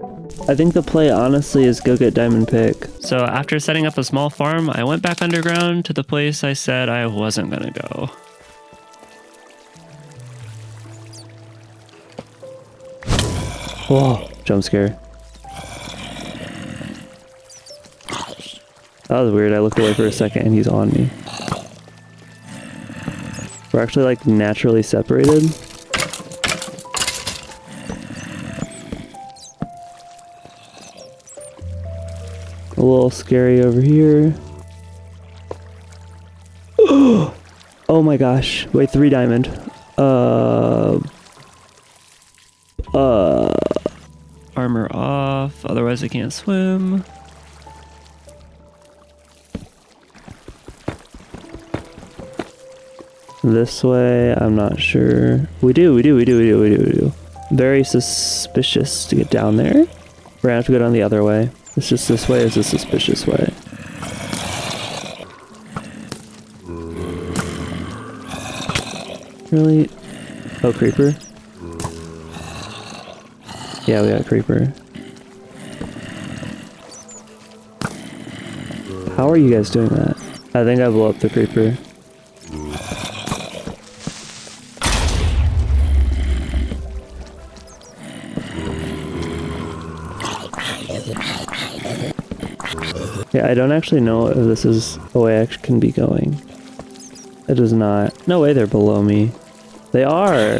I think the play honestly is go get diamond pick. So after setting up a small farm, I went back underground to the place I said I wasn't gonna go. Whoa, jump scare. That was weird. I looked away for a second and he's on me. We're actually like naturally separated. A little scary over here. Oh my gosh. Wait, 3 diamond. Armor off, otherwise I can't swim. This way, I'm not sure. We do. Very suspicious to get down there. We're gonna have to go down the other way. It's just this way is a suspicious way. Really? Oh, creeper? Yeah, we got a creeper. How are you guys doing that? I think I blew up the creeper. Yeah, I don't actually know if this is the way I can be going. It is not. No way they're below me. They are.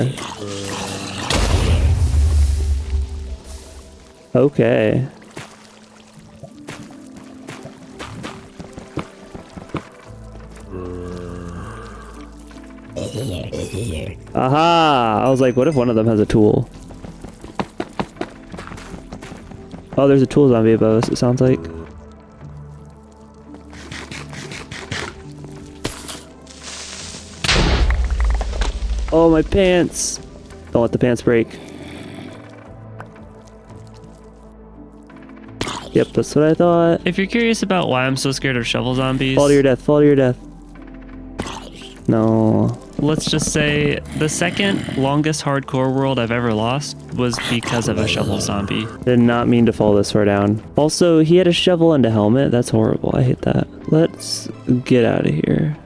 Okay. Aha! I was like, what if one of them has a tool? Oh, there's a tool zombie above us, it sounds like. Oh, my pants! Don't let the pants break. Yep, that's what I thought. If you're curious about why I'm so scared of shovel zombies, Fall to your death, fall to your death. No. let's just say the second longest hardcore world I've ever lost was because of a shovel zombie. Did not mean to fall this far down. Also, he had a shovel and a helmet. That's horrible. I hate that. Let's get out of here.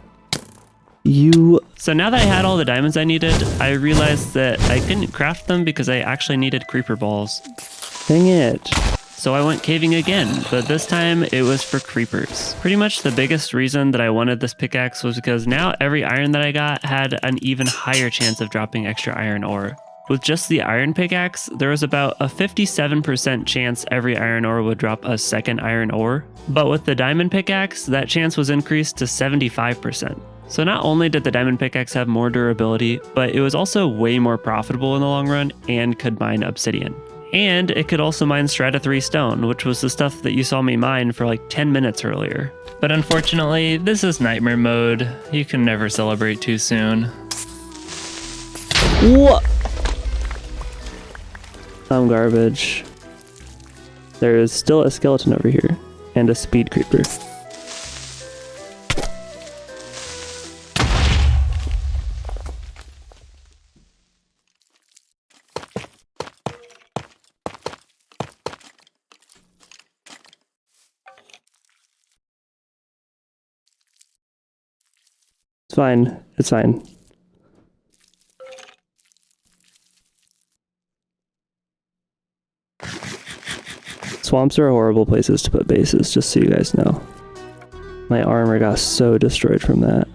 So now that I had all the diamonds I needed, I realized that I couldn't craft them because I actually needed creeper balls. Dang it. So I went caving again, but this time it was for creepers. Pretty much the biggest reason that I wanted this pickaxe was because now every iron that I got had an even higher chance of dropping extra iron ore. With just the iron pickaxe, there was about a 57% chance every iron ore would drop a second iron ore. But with the diamond pickaxe, that chance was increased to 75%. So not only did the diamond pickaxe have more durability, but it was also way more profitable in the long run and could mine obsidian. And it could also mine strata 3 stone, which was the stuff that you saw me mine for like 10 minutes earlier. But unfortunately, this is nightmare mode. You can never celebrate too soon. What? I'm garbage. There is still a skeleton over here, and a speed creeper. It's fine. It's fine. Swamps are horrible places to put bases, just so you guys know. My armor got so destroyed from that.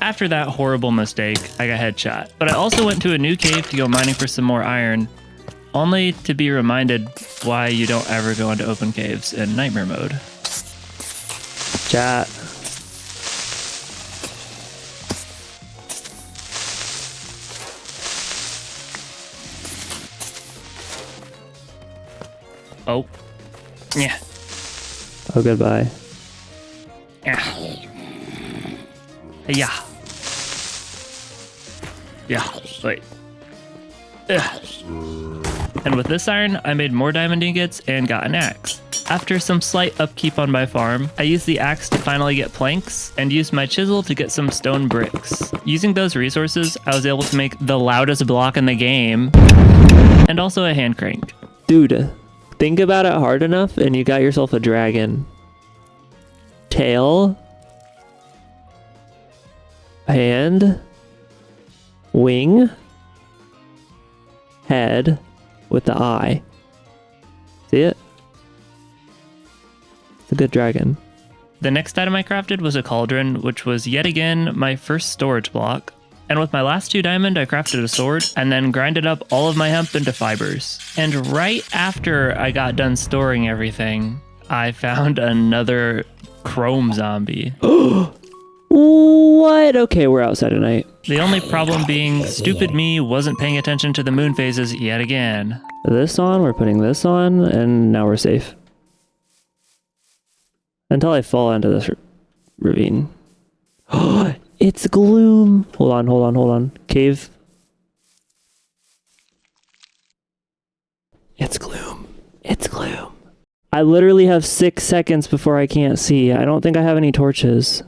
After that horrible mistake, I got headshot. But I also went to a new cave to go mining for some more iron, only to be reminded why you don't ever go into open caves in nightmare mode. Chat. Oh. Yeah. Oh, goodbye. Yeah. Yeah. Yeah. Wait. Ugh. And with this iron, I made more diamond ingots and got an axe. After some slight upkeep on my farm, I used the axe to finally get planks and used my chisel to get some stone bricks. Using those resources, I was able to make the loudest block in the game and also a hand crank. Dude, think about it hard enough and you got yourself a dragon. Tail. Hand. Wing. Head with the eye. See it? It's a good dragon. The next item I crafted was a cauldron, which was yet again my first storage block. And with my last 2 diamond, I crafted a sword and then grinded up all of my hemp into fibers. And right after I got done storing everything, I found another chrome zombie. What? Okay, we're outside tonight. The only problem being stupid me wasn't paying attention to the moon phases yet again. This on, we're putting this on, and now we're safe. Until I fall into this ravine. It's gloom. Hold on. Cave. It's gloom. I literally have 6 seconds before I can't see. I don't think I have any torches.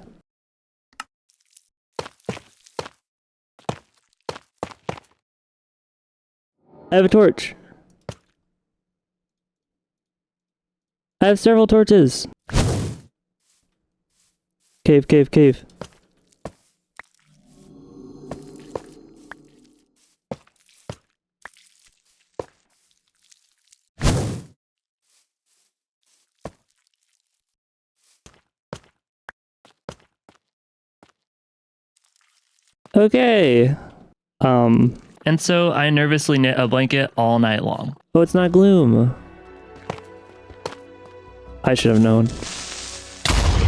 I have a torch. I have several torches. Cave. Okay. And so I nervously knit a blanket all night long. Oh, it's not gloom. I should have known.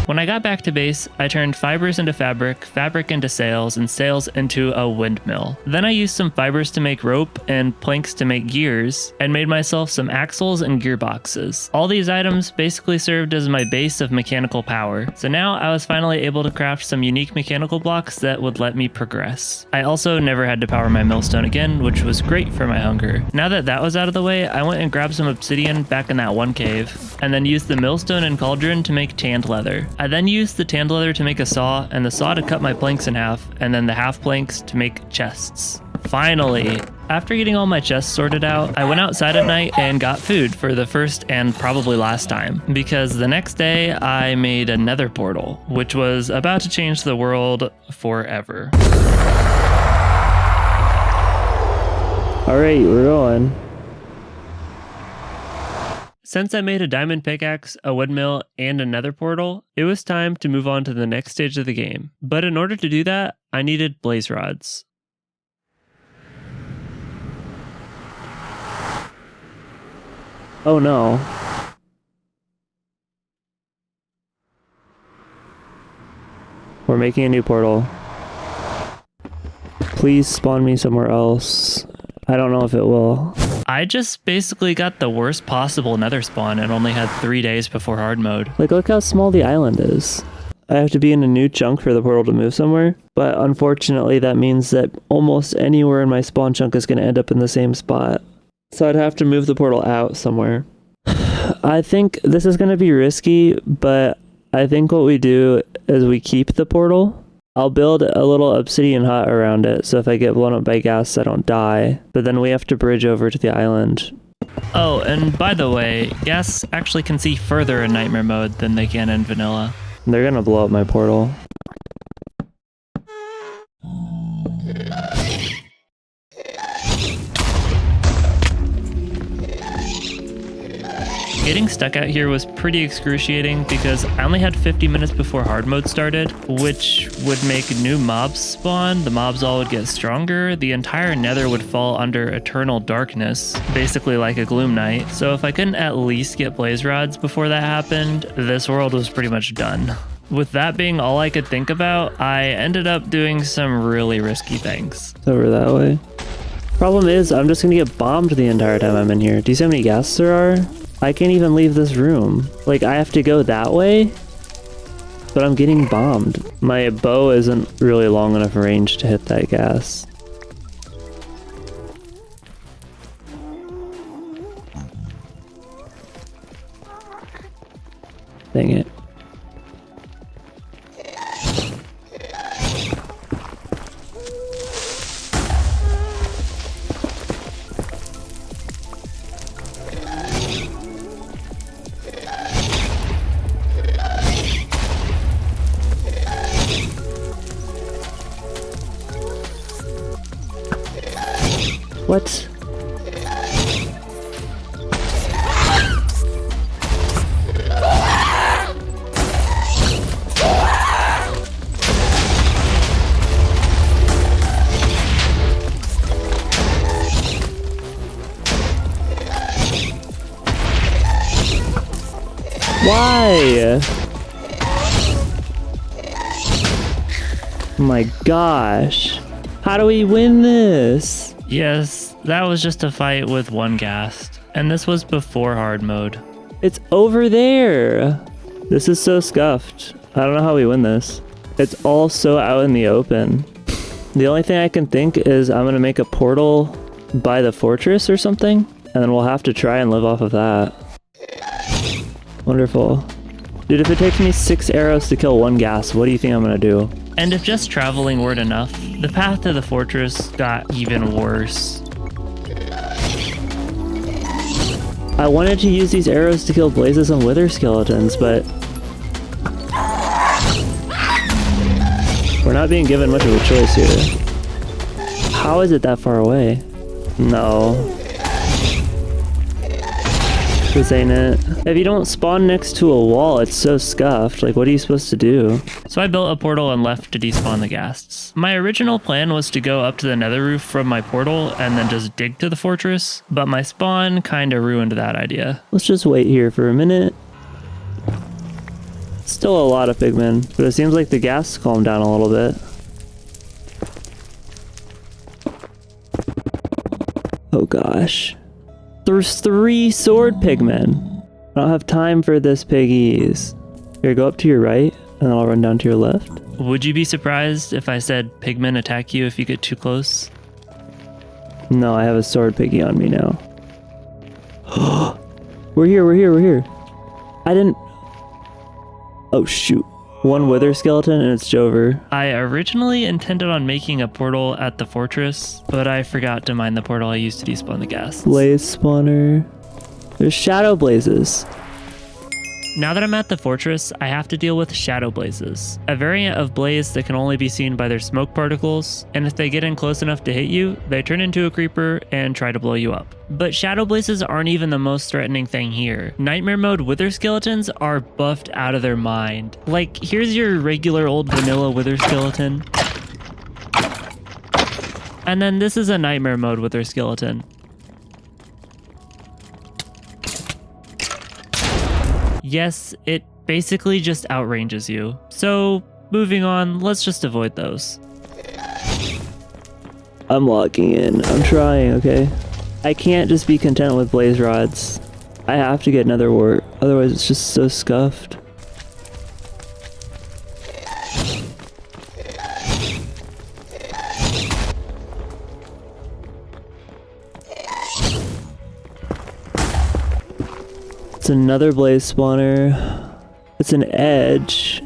When I got back to base, I turned fibers into fabric, fabric into sails, and sails into a windmill. Then I used some fibers to make rope and planks to make gears, and made myself some axles and gearboxes. All these items basically served as my base of mechanical power. So now I was finally able to craft some unique mechanical blocks that would let me progress. I also never had to power my millstone again, which was great for my hunger. Now that that was out of the way, I went and grabbed some obsidian back in that one cave, and then used the millstone and cauldron to make tanned leather. I then used the tanned leather to make a saw, and the saw to cut my planks in half, and then the half planks to make chests. Finally! After getting all my chests sorted out, I went outside at night and got food for the first and probably last time, because the next day I made a nether portal, which was about to change the world forever. Alright, we're going. Since I made a diamond pickaxe, a windmill, and a nether portal, it was time to move on to the next stage of the game. But in order to do that, I needed blaze rods. Oh no. We're making a new portal. Please spawn me somewhere else. I don't know if it will. I just basically got the worst possible nether spawn and only had 3 days before hard mode. Like, look how small the island is. I have to be in a new chunk for the portal to move somewhere, but unfortunately that means that almost anywhere in my spawn chunk is going to end up in the same spot. So I'd have to move the portal out somewhere. I think this is going to be risky, but I think what we do is we keep the portal. I'll build a little obsidian hut around it, so if I get blown up by gas, I don't die. But then we have to bridge over to the island. Oh, and by the way, gas actually can see further in nightmare mode than they can in vanilla. They're gonna blow up my portal. Getting stuck out here was pretty excruciating because I only had 50 minutes before hard mode started, which would make new mobs spawn, the mobs all would get stronger, the entire nether would fall under eternal darkness, basically like a gloom night. So if I couldn't at least get blaze rods before that happened, this world was pretty much done. With that being all I could think about, I ended up doing some really risky things. It's over that way. Problem is, I'm just gonna get bombed the entire time I'm in here. Do you see how many ghasts there are? I can't even leave this room. Like, I have to go that way, but I'm getting bombed. My bow isn't really long enough range to hit that gas. Dang it. What? Why? Oh my gosh. How do we win this? Yes, that was just a fight with one ghast. And this was before hard mode. It's over there. This is so scuffed. I don't know how we win this. It's all so out in the open. The only thing I can think is I'm gonna make a portal by the fortress or something, and then we'll have to try and live off of that. Wonderful. Dude, if it takes me 6 arrows to kill one ghast, what do you think I'm gonna do? And if just traveling weren't enough, the path to the fortress got even worse. I wanted to use these arrows to kill blazes and wither skeletons, but we're not being given much of a choice here. How is it that far away? No. This ain't it. If you don't spawn next to a wall, it's so scuffed. Like, what are you supposed to do? So I built a portal and left to despawn the ghasts. My original plan was to go up to the nether roof from my portal and then just dig to the fortress, but my spawn kinda ruined that idea. Let's just wait here for a minute. Still a lot of pigmen, but it seems like the ghasts calmed down a little bit. Oh gosh. There's 3 sword pigmen. I don't have time for this, piggies. Here, go up to your right, and then I'll run down to your left. Would you be surprised if I said pigmen attack you if you get too close? No, I have a sword piggy on me now. We're here. I didn't... Oh shoot. 1 wither skeleton and it's Jover. I originally intended on making a portal at the fortress, but I forgot to mine the portal I used to despawn the ghasts. Blaze spawner. There's shadow blazes. Now that I'm at the fortress, I have to deal with shadow blazes, a variant of blaze that can only be seen by their smoke particles, and if they get in close enough to hit you, they turn into a creeper and try to blow you up. But shadow blazes aren't even the most threatening thing here. Nightmare mode wither skeletons are buffed out of their mind. Like, here's your regular old vanilla wither skeleton. And then this is a nightmare mode wither skeleton. Yes, it basically just outranges you. So, moving on, let's just avoid those. I'm locking in. I'm trying, okay? I can't just be content with blaze rods. I have to get nether wart, otherwise it's just so scuffed. It's another blaze spawner. It's an edge.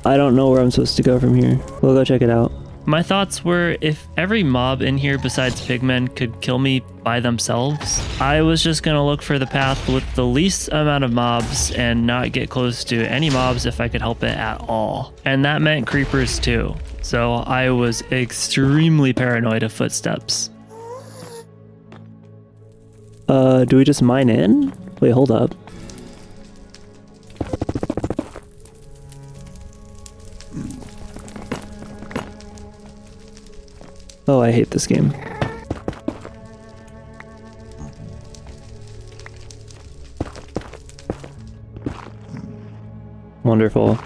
I don't know where I'm supposed to go from here. We'll go check it out. My thoughts were, if every mob in here besides pigmen could kill me by themselves, I was just gonna look for the path with the least amount of mobs and not get close to any mobs if I could help it at all. And that meant creepers too. So I was extremely paranoid of footsteps. Do we just mine in? Wait, hold up. Oh, I hate this game. Wonderful.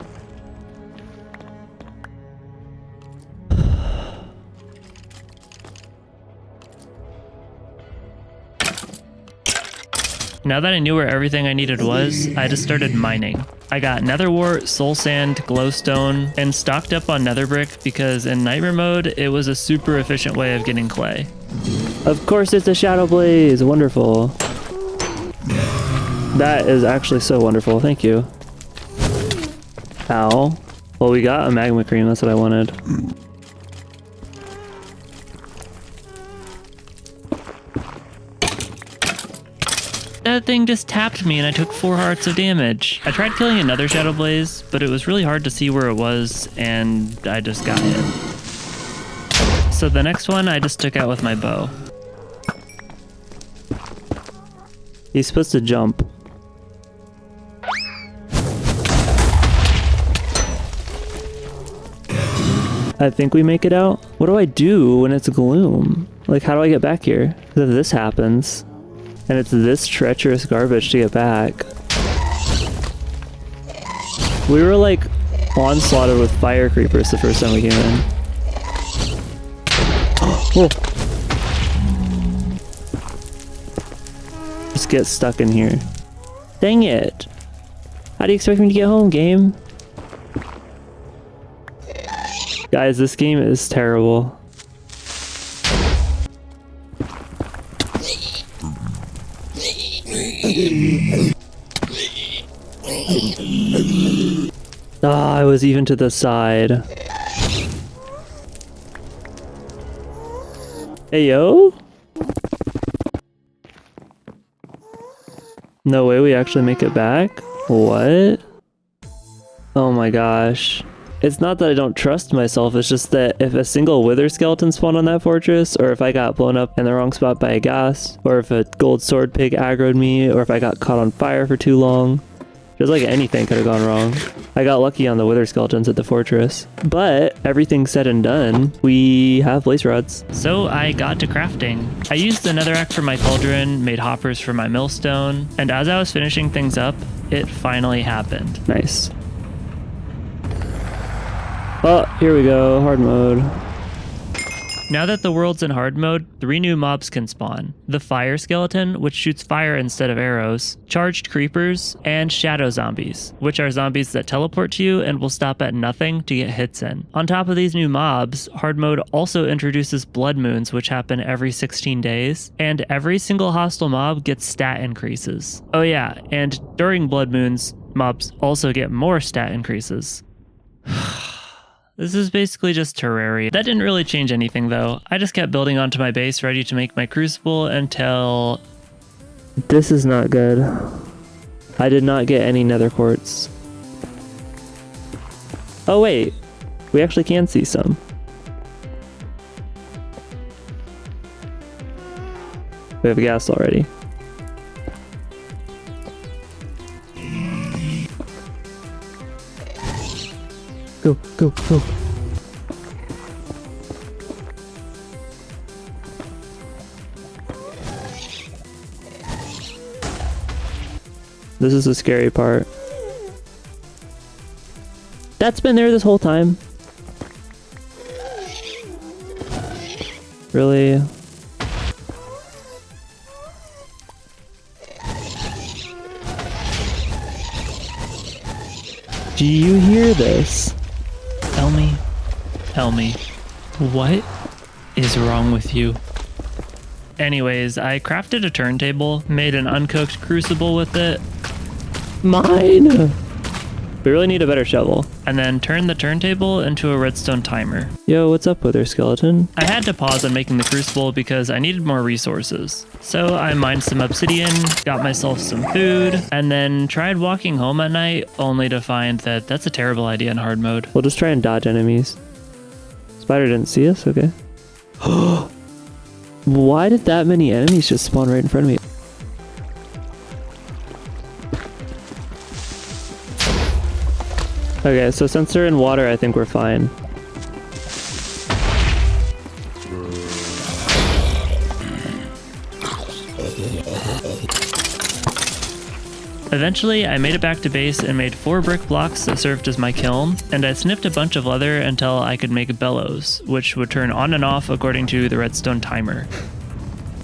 Now that I knew where everything I needed was, I just started mining. I got nether wart, soul sand, glowstone, and stocked up on nether brick because in nightmare mode, it was a super efficient way of getting clay. Of course it's a shadow blaze. Wonderful. That is actually so wonderful. Thank you. Ow. Well, we got a magma cream. That's what I wanted. That thing just tapped me and I took 4 hearts of damage. I tried killing another shadow blaze, but it was really hard to see where it was and I just got hit. So the next one I just took out with my bow. He's supposed to jump. I think we make it out. What do I do when it's gloom? Like, how do I get back here? If this happens, and it's this treacherous garbage to get back. We were like onslaughted with fire creepers the first time we came in. Oh. Just get stuck in here. Dang it. How do you expect me to get home, game? Guys, this game is terrible. Ah, I was even to the side. Hey, yo? No way we actually make it back? What? Oh my gosh. It's not that I don't trust myself, it's just that if a single wither skeleton spawned on that fortress, or if I got blown up in the wrong spot by a ghast, or if a gold sword pig aggroed me, or if I got caught on fire for too long, just like anything could have gone wrong. I got lucky on the wither skeletons at the fortress. But everything said and done, we have blaze rods. So I got to crafting. I used the netherrack for my cauldron, made hoppers for my millstone, and as I was finishing things up, it finally happened. Nice. Oh, here we go, hard mode. Now that the world's in hard mode, 3 new mobs can spawn. The fire skeleton, which shoots fire instead of arrows, charged creepers, and shadow zombies, which are zombies that teleport to you and will stop at nothing to get hits in. On top of these new mobs, hard mode also introduces blood moons, which happen every 16 days, and every single hostile mob gets stat increases. Oh yeah, and during blood moons, mobs also get more stat increases. This is basically just Terraria. That didn't really change anything though. I just kept building onto my base ready to make my crucible until... This is not good. I did not get any nether quartz. Oh wait, we actually can see some. We have gas already. Go, go, go. This is the scary part. That's been there this whole time. Really? Do you hear this? Elmi, what is wrong with you? Anyways, I crafted a turntable, made an uncooked crucible with it. Mine! We really need a better shovel. And then turned the turntable into a redstone timer. Yo, what's up with her, skeleton? I had to pause on making the crucible because I needed more resources. So I mined some obsidian, got myself some food, and then tried walking home at night only to find that that's a terrible idea in hard mode. We'll just try and dodge enemies. Spider didn't see us? Okay. Why did that many enemies just spawn right in front of me? Okay, so since they're in water, I think we're fine. Eventually, I made it back to base and made 4 brick blocks that served as my kiln, and I snipped a bunch of leather until I could make bellows, which would turn on and off according to the redstone timer.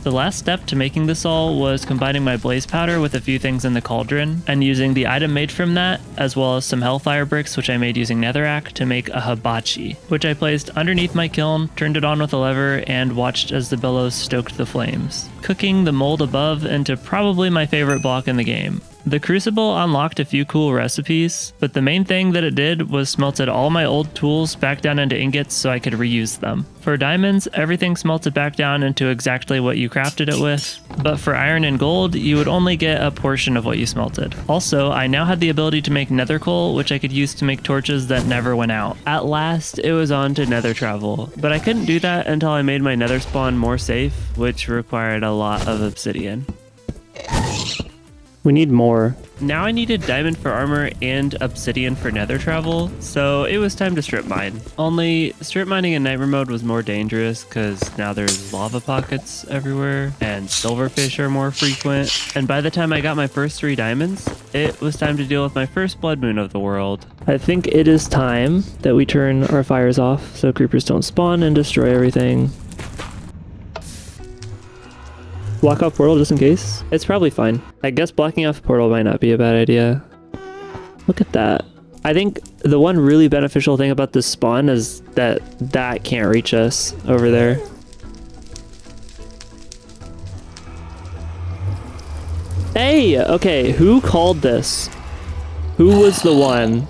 The last step to making this all was combining my blaze powder with a few things in the cauldron, and using the item made from that, as well as some hellfire bricks which I made using netherrack to make a hibachi, which I placed underneath my kiln, turned it on with a lever, and watched as the bellows stoked the flames, cooking the mold above into probably my favorite block in the game. The crucible unlocked a few cool recipes, but the main thing that it did was smelted all my old tools back down into ingots so I could reuse them. For diamonds, everything smelted back down into exactly what you crafted it with, but for iron and gold, you would only get a portion of what you smelted. Also, I now had the ability to make nether coal, which I could use to make torches that never went out. At last, it was on to nether travel, but I couldn't do that until I made my nether spawn more safe, which required a lot of obsidian. We need more. Now I needed diamond for armor and obsidian for nether travel, so it was time to strip mine. Only strip mining in nightmare mode was more dangerous because now there's lava pockets everywhere and silverfish are more frequent. And by the time I got my first 3 diamonds, it was time to deal with my first blood moon of the world. I think it is time that we turn our fires off so creepers don't spawn and destroy everything. Block off portal just in case. It's probably fine. I guess blocking off portal might not be a bad idea. Look at that. I think the one really beneficial thing about this spawn is that can't reach us over there. Hey, okay, who called this? Who was the one?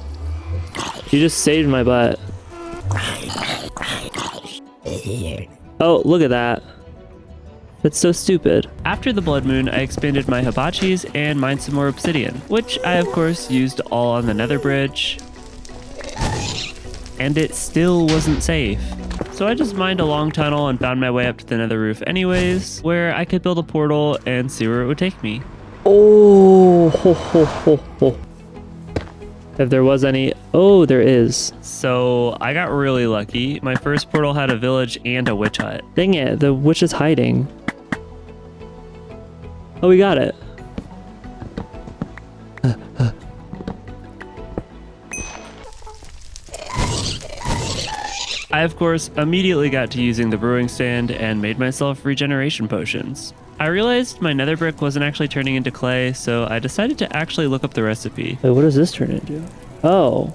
You just saved my butt. Oh, look at that. That's so stupid. After the blood moon, I expanded my hibachis and mined some more obsidian, which I of course used all on the nether bridge. And it still wasn't safe. So I just mined a long tunnel and found my way up to the nether roof anyways, where I could build a portal and see where it would take me. Oh, ho, ho, ho, ho. If there was any... Oh, there is. So I got really lucky. My first portal had a village and a witch hut. Dang it, the witch is hiding. Oh, we got it. I, of course, immediately got to using the brewing stand and made myself regeneration potions. I realized my nether brick wasn't actually turning into clay, so I decided to actually look up the recipe. Wait, what does this turn into? Oh.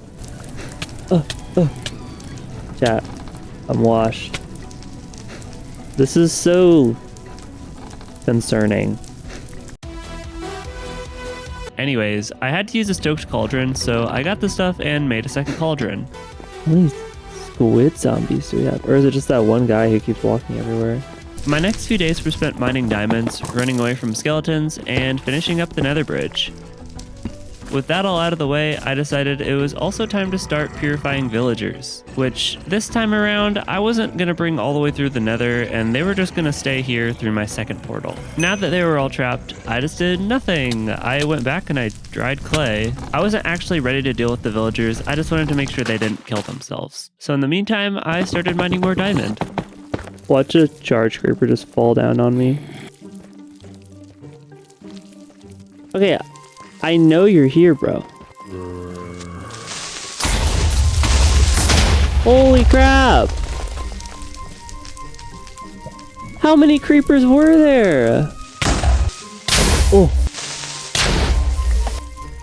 Chat, I'm washed. This is so concerning. Anyways, I had to use a stoked cauldron, so I got the stuff and made a second cauldron. How many squid zombies do we have? Or is it just that one guy who keeps walking everywhere? My next few days were spent mining diamonds, running away from skeletons, and finishing up the nether bridge. With that all out of the way, I decided it was also time to start purifying villagers, which this time around, I wasn't going to bring all the way through the nether, and they were just going to stay here through my second portal. Now that they were all trapped, I just did nothing. I went back and I dried clay. I wasn't actually ready to deal with the villagers, I just wanted to make sure they didn't kill themselves. So in the meantime, I started mining more diamond. Watch a charge creeper just fall down on me. Okay, I know you're here, bro. Holy crap! How many creepers were there? Oh.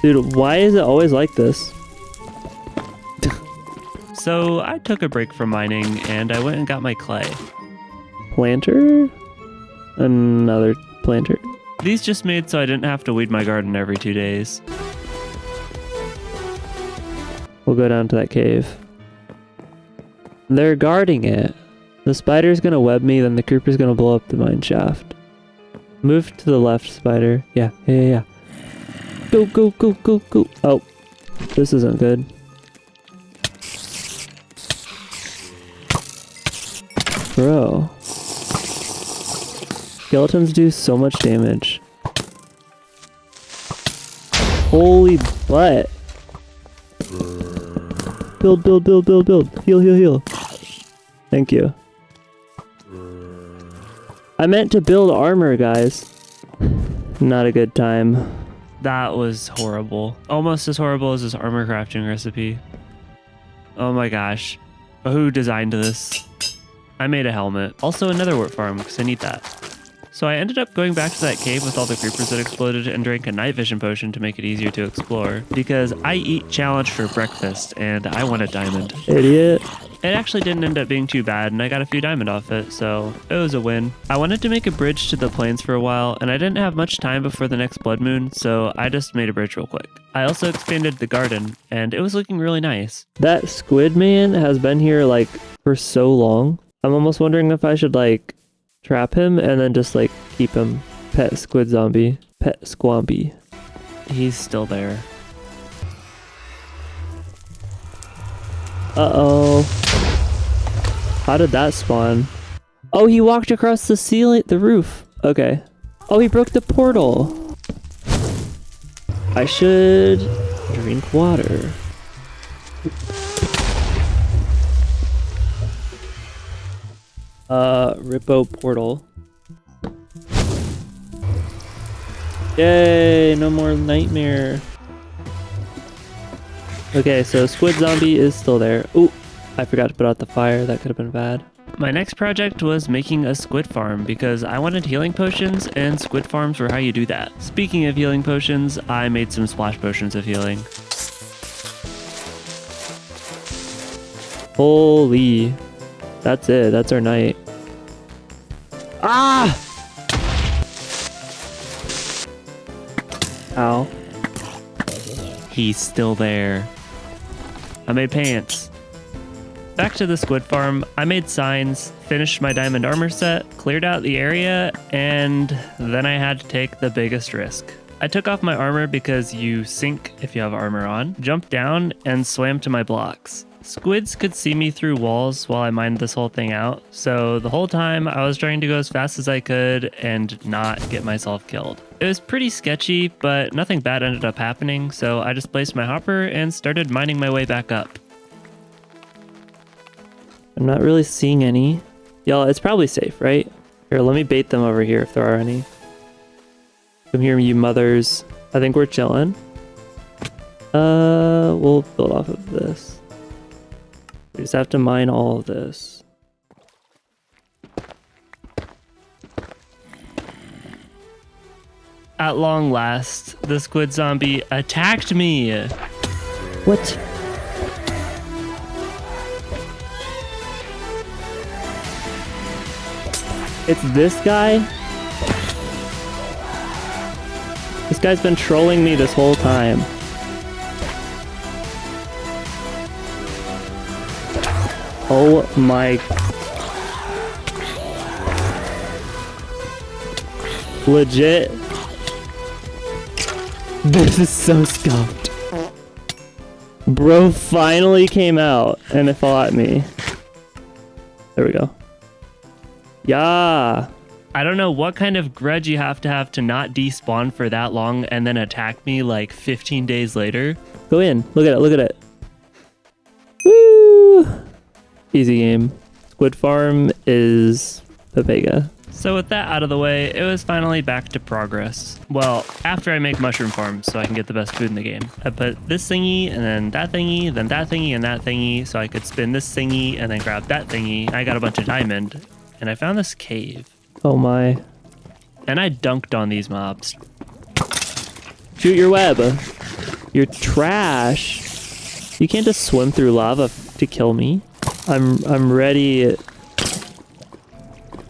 Dude, why is it always like this? So I took a break from mining and I went and got my clay. Planter? Another planter. These just made so I didn't have to weed my garden every 2 days. We'll go down to that cave. They're guarding it. The spider's gonna web me, then the creeper's gonna blow up the mine shaft. Move to the left, spider. Yeah. Go, go, go, go, go. Oh, this isn't good. Bro. Skeletons do so much damage. Holy butt. Build, build, build, build, build. Heal, heal, heal. Thank you. I meant to build armor, guys. Not a good time. That was horrible. Almost as horrible as this armor crafting recipe. Oh my gosh. Who designed this? I made a helmet. Also another wart farm, because I need that. So I ended up going back to that cave with all the creepers that exploded and drank a night vision potion to make it easier to explore. Because I eat challenge for breakfast, and I want a diamond. Idiot. It actually didn't end up being too bad, and I got a few diamond off it, so it was a win. I wanted to make a bridge to the plains for a while, and I didn't have much time before the next blood moon, so I just made a bridge real quick. I also expanded the garden, and it was looking really nice. That squid man has been here, like, for so long. I'm almost wondering if I should, like, trap him and then just, like, keep him. Pet squid zombie. Pet squampy. He's still there. Uh-oh. How did that spawn? Oh, he walked across the ceiling, the roof. Okay. Oh, he broke the portal. I should drink water. Rippo portal. Yay, no more nightmare. Okay, so squid zombie is still there. Ooh, I forgot to put out the fire. That could have been bad. My next project was making a squid farm because I wanted healing potions and squid farms were how you do that. Speaking of healing potions, I made some splash potions of healing. Holy. That's it. That's our night. Ah! Ow. He's still there. I made pants. Back to the squid farm, I made signs, finished my diamond armor set, cleared out the area, and then I had to take the biggest risk. I took off my armor because you sink if you have armor on, jumped down, and swam to my blocks. Squids could see me through walls while I mined this whole thing out, so the whole time I was trying to go as fast as I could and not get myself killed. It was pretty sketchy, but nothing bad ended up happening, so I just placed my hopper and started mining my way back up. I'm not really seeing any. Y'all, it's probably safe, right? Here, let me bait them over here if there are any. Come here, you mothers. I think we're chilling. We'll build off of this. We just have to mine all of this. At long last, the squid zombie attacked me. What? It's this guy? This guy's been trolling me this whole time. Oh my... Legit? This is so scuffed. Bro finally came out and it fought me. There we go. Yeah. I don't know what kind of grudge you have to not despawn for that long and then attack me like 15 days later. Go in. Look at it. Look at it. Woo! Easy game. Squid farm is the Vega. So with that out of the way, it was finally back to progress. Well, after I make mushroom farms so I can get the best food in the game. I put this thingy and then that thingy, then that thingy and that thingy so I could spin this thingy and then grab that thingy. I got a bunch of diamond and I found this cave. Oh my. And I dunked on these mobs. Shoot your web. You're trash. You can't just swim through lava to kill me. I'm ready.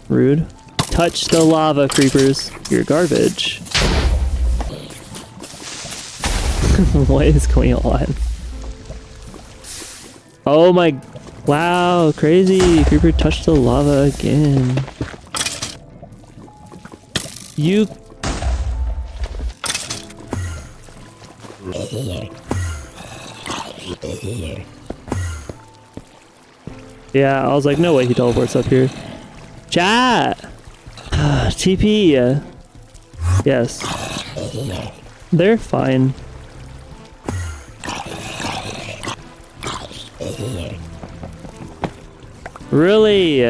Rude. Touch the lava, creepers. You're garbage. What is going on? Oh my... Wow, crazy. Creeper touched the lava again. You... Yeah, I was like, no way he teleports up here. Chat! TP. Yes. They're fine. Really?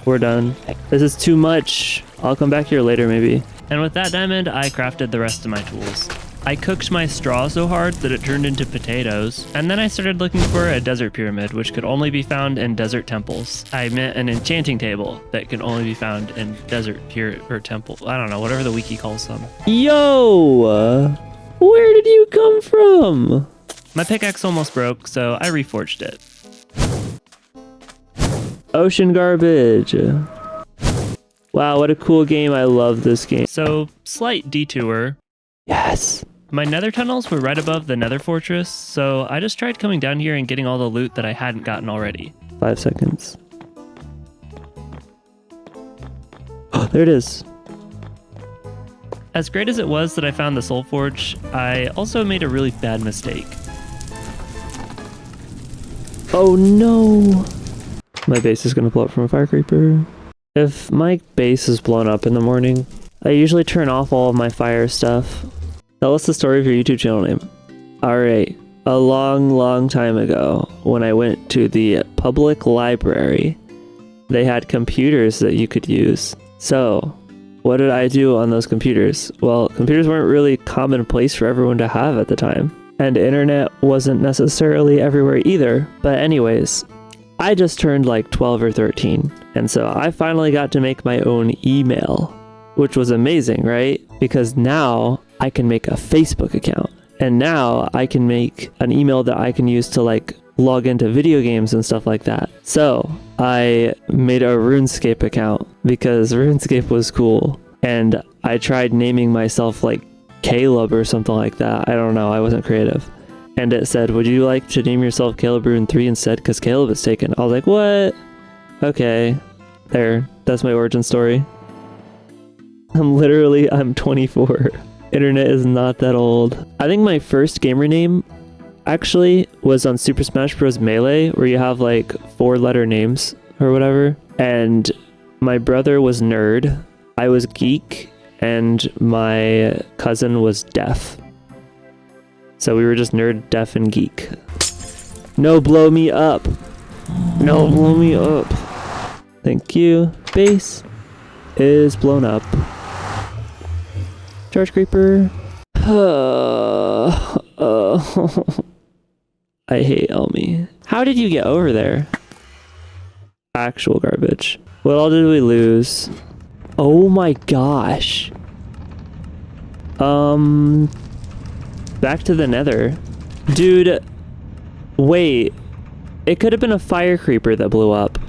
We're done. This is too much. I'll come back here later maybe. And with that diamond, I crafted the rest of my tools. I cooked my straw so hard that it turned into potatoes, and then I started looking for a desert pyramid, which could only be found in desert temples. I meant an enchanting table that could only be found in desert temple. I don't know, whatever the wiki calls them. Yo! Where did you come from? My pickaxe almost broke, so I reforged it. Ocean garbage. Wow, what a cool game. I love this game. So, slight detour. Yes. My nether tunnels were right above the nether fortress, so I just tried coming down here and getting all the loot that I hadn't gotten already. 5 seconds. Oh, there it is. As great as it was that I found the soul forge, I also made a really bad mistake. Oh no! My base is gonna blow up from a fire creeper. If my base is blown up in the morning, I usually turn off all of my fire stuff. Tell us the story of your YouTube channel name. All right. A long time ago, when I went to the public library, they had computers that you could use. So, what did I do on those computers? Well, computers weren't really commonplace for everyone to have at the time. And internet wasn't necessarily everywhere either. But anyways, I just turned like 12 or 13. And so I finally got to make my own email, which was amazing, right? Because now I can make a Facebook account. And now I can make an email that I can use to like log into video games and stuff like that. So I made a RuneScape account because RuneScape was cool. And I tried naming myself like Caleb or something like that. I don't know. I wasn't creative. And it said, would you like to name yourself Caleb Rune 3 instead? Because Caleb is taken. I was like, what? Okay. There. That's my origin story. I'm 24. Internet is not that old. I think my first gamer name actually was on Super Smash Bros. Melee, where you have like 4-letter names or whatever. And my brother was Nerd, I was Geek, and my cousin was Deaf. So we were just Nerd, Deaf, and Geek. No, blow me up. No, blow me up. Thank you. Base is blown up. Charge creeper. I hate Elmi. How did you get over there? Actual garbage. What all did we lose? Oh my gosh. Back to the nether. Dude, wait. It could have been a fire creeper that blew up.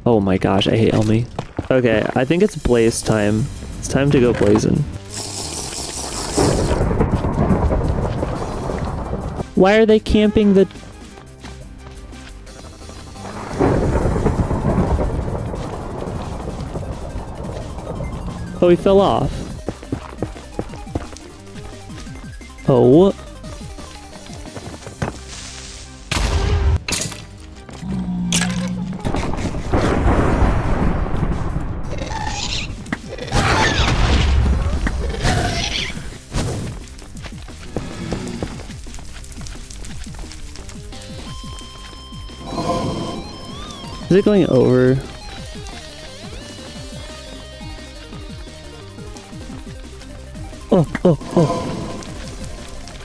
Oh my gosh, I hate Elmi. Okay, I think it's blaze time. It's time to go blazing. Why are they camping the... Oh, he fell off. Oh. Is it going over? Oh.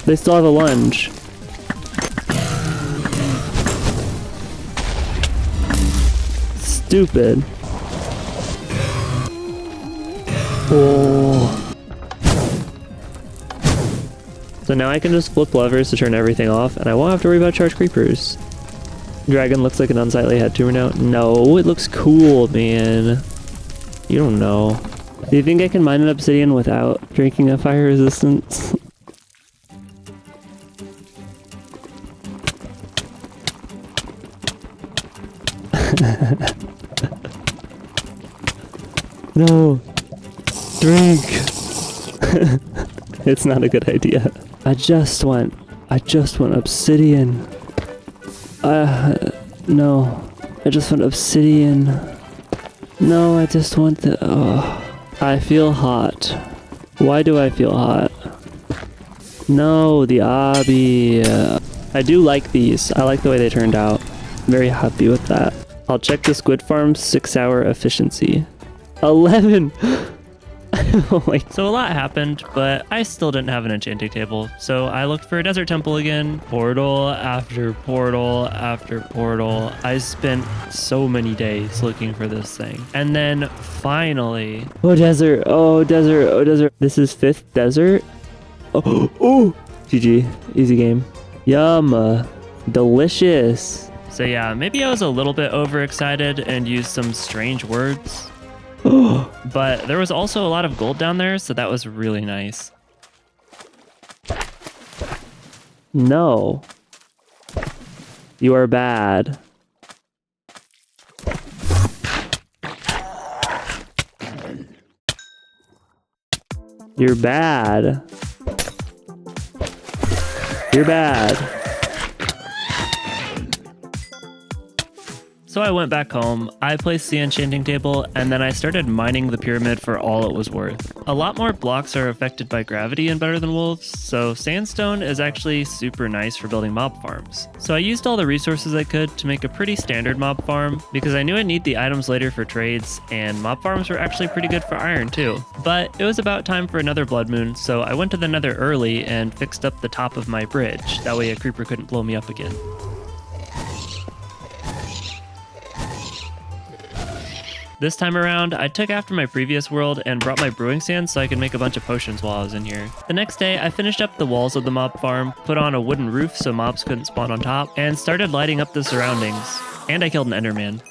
They still have a lunge. Stupid. Oh. So now I can just flip levers to turn everything off, and I won't have to worry about charge creepers. Dragon looks like an unsightly head tumor now. No, it looks cool, man. You don't know. Do you think I can mine an obsidian without drinking a fire resistance? No. Drink. It's not a good idea. I just want obsidian. No. I just want obsidian. No, I just want the... Oh. I feel hot. Why do I feel hot? No, the obby. I do like these. I like the way they turned out. Very happy with that. I'll check the squid farm's 6-hour efficiency. 11! Oh my... So a lot happened, but I still didn't have an enchanting table. So I looked for a desert temple again. Portal after portal after portal. I spent so many days looking for this thing. And then finally... Oh, desert. Oh, desert. Oh, desert. This is 5th desert? Oh, oh! GG. Easy game. Yum. Delicious. So yeah, maybe I was a little bit overexcited and used some strange words. But there was also a lot of gold down there, so that was really nice. No. You are bad. You're bad. You're bad. So I went back home, I placed the enchanting table, and then I started mining the pyramid for all it was worth. A lot more blocks are affected by gravity in Better Than Wolves, so sandstone is actually super nice for building mob farms. So I used all the resources I could to make a pretty standard mob farm, because I knew I'd need the items later for trades, and mob farms were actually pretty good for iron too. But it was about time for another blood moon, so I went to the nether early and fixed up the top of my bridge, that way a creeper couldn't blow me up again. This time around, I took after my previous world and brought my brewing sand so I could make a bunch of potions while I was in here. The next day, I finished up the walls of the mob farm, put on a wooden roof so mobs couldn't spawn on top, and started lighting up the surroundings. And I killed an enderman.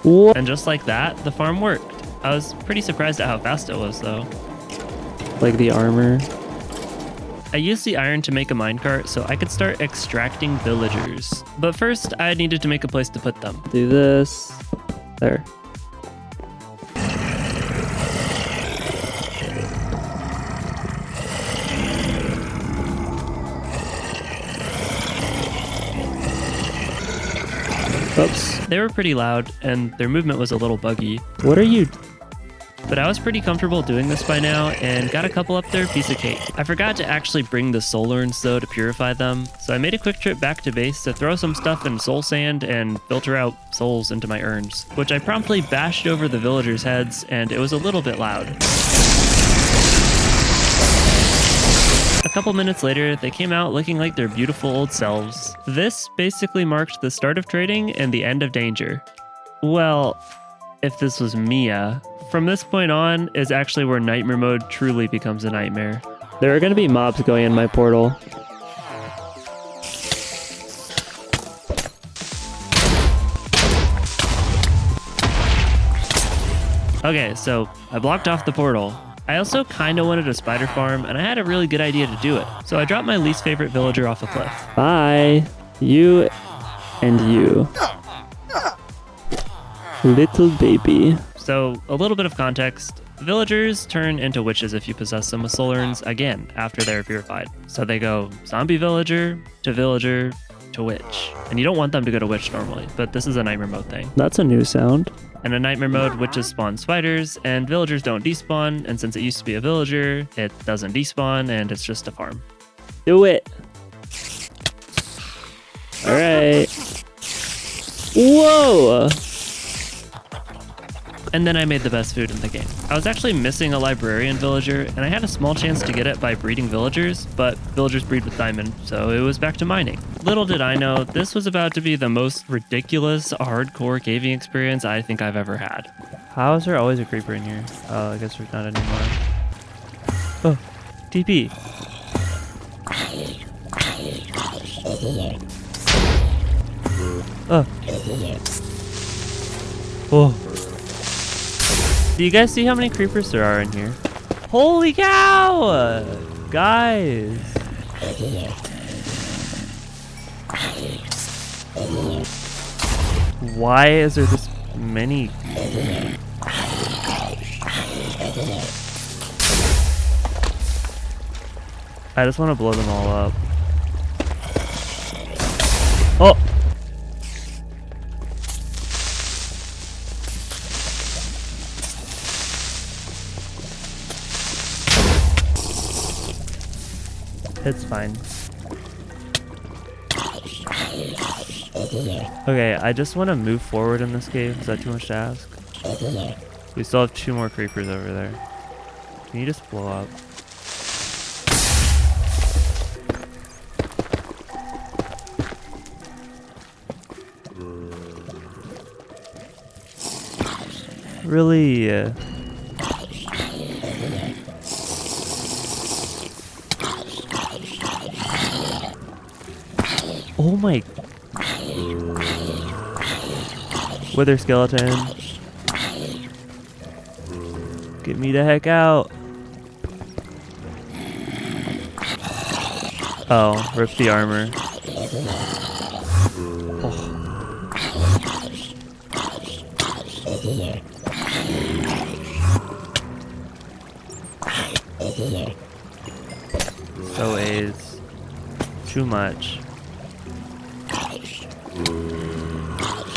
What? And just like that, the farm worked. I was pretty surprised at how fast it was though. Like the armor. I used the iron to make a minecart so I could start extracting villagers. But first, I needed to make a place to put them. Do this. There. Oops. They were pretty loud, and their movement was a little buggy. What are you? But I was pretty comfortable doing this by now, and got a couple up there, piece of cake. I forgot to actually bring the soul urns though to purify them, so I made a quick trip back to base to throw some stuff in soul sand and filter out souls into my urns, which I promptly bashed over the villagers' heads, and it was a little bit loud. A couple minutes later, they came out looking like their beautiful old selves. This basically marked the start of trading and the end of danger. Well, if this was Mia. From this point on is actually where nightmare mode truly becomes a nightmare. There are going to be mobs going in my portal. Okay, so I blocked off the portal. I also kinda wanted a spider farm, and I had a really good idea to do it. So I dropped my least favorite villager off a cliff. Bye. You and you. Little baby. So, a little bit of context. Villagers turn into witches if you possess them with soul urns again after they're purified. So they go zombie villager to witch. And you don't want them to go to witch normally, but this is a nightmare mode thing. That's a new sound. In a nightmare mode, witches spawn spiders, and villagers don't despawn, and since it used to be a villager, it doesn't despawn, and it's just a farm. Do it. Alright. Whoa! And then I made the best food in the game. I was actually missing a librarian villager, and I had a small chance to get it by breeding villagers, but villagers breed with diamond, so it was back to mining. Little did I know, this was about to be the most ridiculous, hardcore caving experience I think I've ever had. How is there always a creeper in here? Oh, I guess there's not anymore. Oh, TP. Oh. Oh. Do you guys see how many creepers there are in here? Holy cow! Guys! Why is there this many? I just want to blow them all up. Oh! It's fine. Okay, I just want to move forward in this cave. Is that too much to ask? We still have 2 more creepers over there. Can you just blow up? Really? Oh my. Wither skeleton. Get me the heck out. Oh, rip the armor. Oh. So A's. Too much.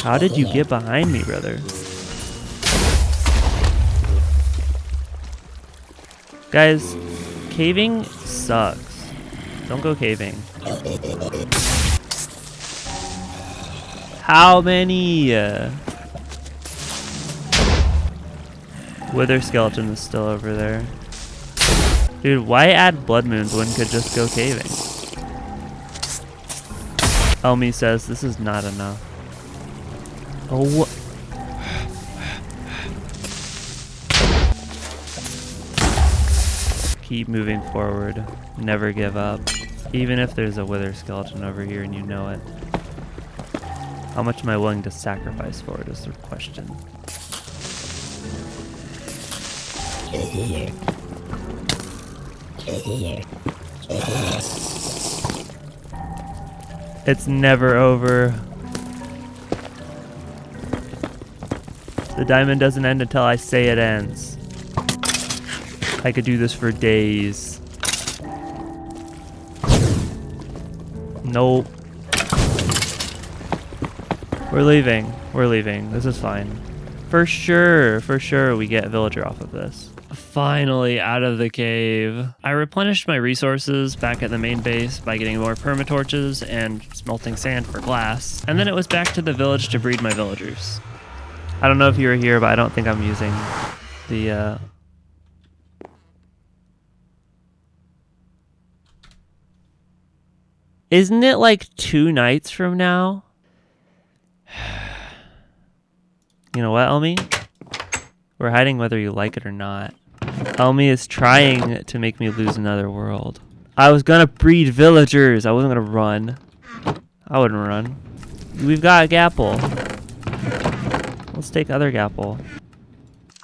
How did you get behind me, brother? Guys, caving sucks. Don't go caving. How many? Wither skeleton is still over there. Dude, why add blood moons when could just go caving? Elmi says this is not enough. Oh. Keep moving forward. Never give up. Even if there's a wither skeleton over here and you know it. How much am I willing to sacrifice for it is the question. It's never over. The diamond doesn't end until I say it ends. I could do this for days. Nope. We're leaving. We're leaving. This is fine. For sure we get villager off of this. Finally out of the cave. I replenished my resources back at the main base by getting more permatorches and smelting sand for glass. And then it was back to the village to breed my villagers. I don't know if you were here, but I don't think I'm using the Isn't it like 2 nights from now? You know what, Elmi? We're hiding whether you like it or not. Elmi is trying to make me lose another world. I was gonna breed villagers. I wasn't gonna run. I wouldn't run. We've got a gapple. Let's take other gapple.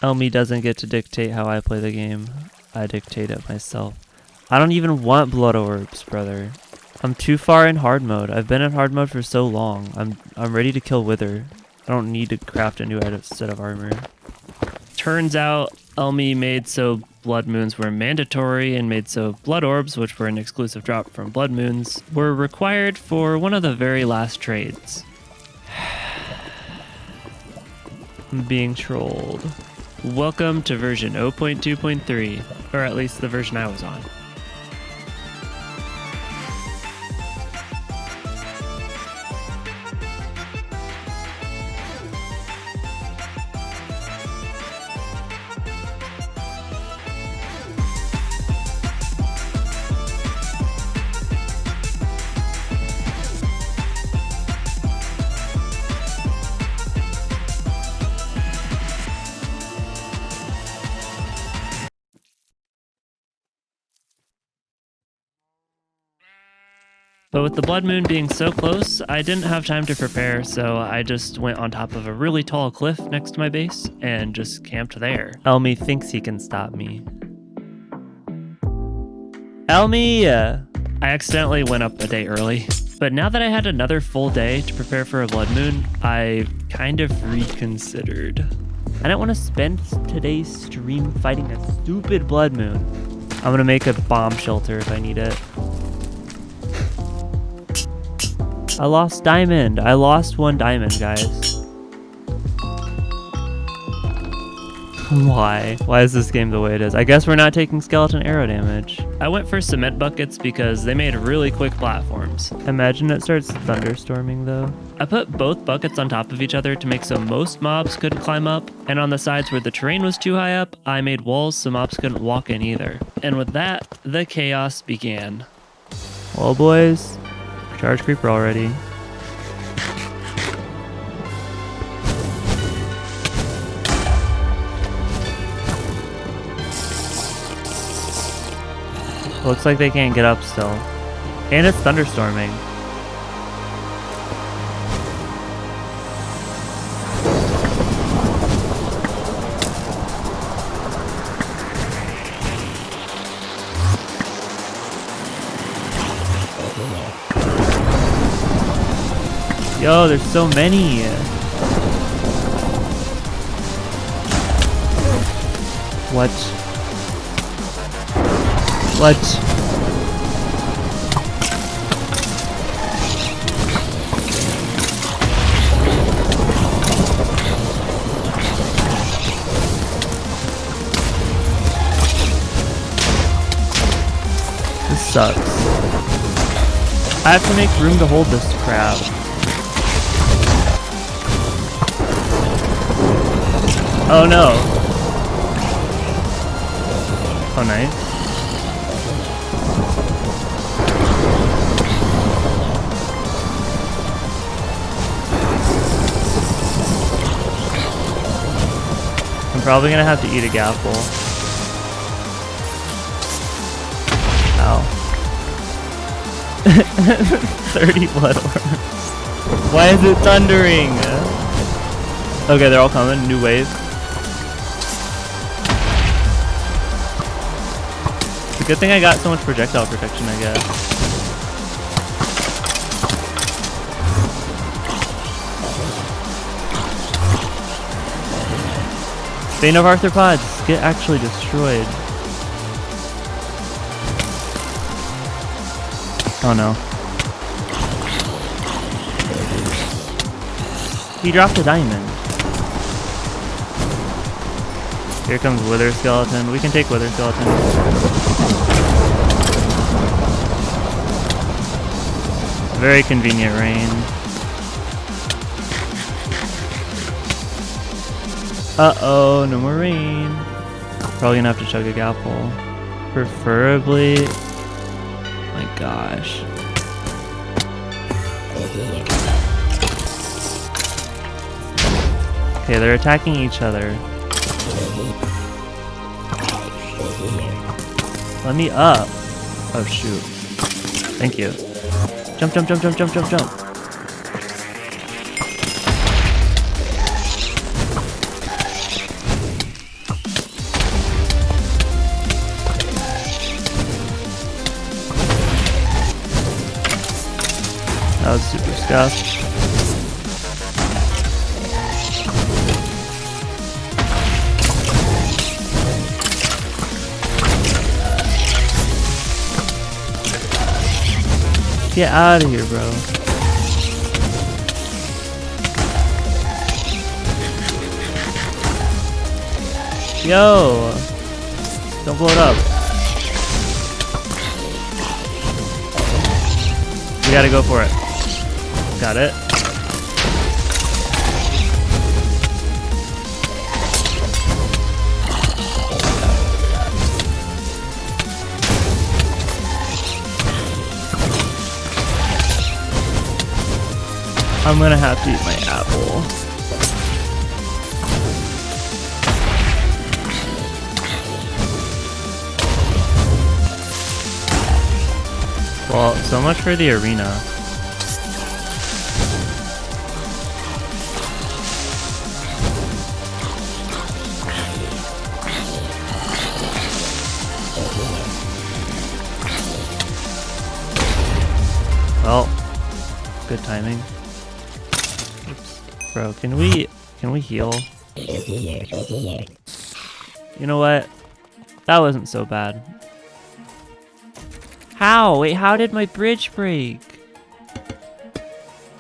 Elmi doesn't get to dictate how I play the game. I dictate it myself. I don't even want blood orbs, brother. I'm too far in hard mode. I've been in hard mode for so long. I'm ready to kill wither. I don't need to craft a new set of armor. Turns out Elmi made so blood moons were mandatory and made so blood orbs, which were an exclusive drop from blood moons, were required for one of the very last trades. I'm being trolled. Welcome to version 0.2.3, or at least the version I was on. But with the blood moon being so close, I didn't have time to prepare, so I just went on top of a really tall cliff next to my base and just camped there. Elmi thinks he can stop me. Elmi! I accidentally went up a day early. But now that I had another full day to prepare for a blood moon, I kind of reconsidered. I don't want to spend today's stream fighting a stupid blood moon. I'm gonna make a bomb shelter if I need it. I lost diamond. I lost 1 diamond, guys. Why? Why is this game the way it is? I guess we're not taking skeleton arrow damage. I went for cement buckets because they made really quick platforms. Imagine it starts thunderstorming though. I put both buckets on top of each other to make so most mobs couldn't climb up, and on the sides where the terrain was too high up, I made walls so mobs couldn't walk in either. And with that, the chaos began. Well, boys. Charge creeper already. Looks like they can't get up still. And it's thunderstorming. Yo, there's so many. What? What? sucks. I have to make room to hold this crab. Oh no. Oh nice. I'm probably gonna have to eat a gapple. Ow. 30 blood orbs. Why is it thundering? Okay, they're all coming. New wave. It's a good thing I got so much projectile protection, I guess. Bane of arthropods get actually destroyed. Oh no. He dropped a diamond. Here comes Wither Skeleton. We can take Wither Skeleton. Very convenient rain. Uh-oh, no more rain. Probably gonna have to chug a gapple. Preferably... my gosh. Okay, they're attacking each other. Let me up. Oh shoot. Thank you. Jump, jump, jump, jump, jump, jump, jump. That was super scuffed. Get out of here, bro. Yo! Don't blow it up. We gotta go for it. Got it. I'm gonna have to eat my apple. Well, so much for the arena. Well, good timing. Oops. Bro, can we heal? You know what? That wasn't so bad. How? Wait, how did my bridge break?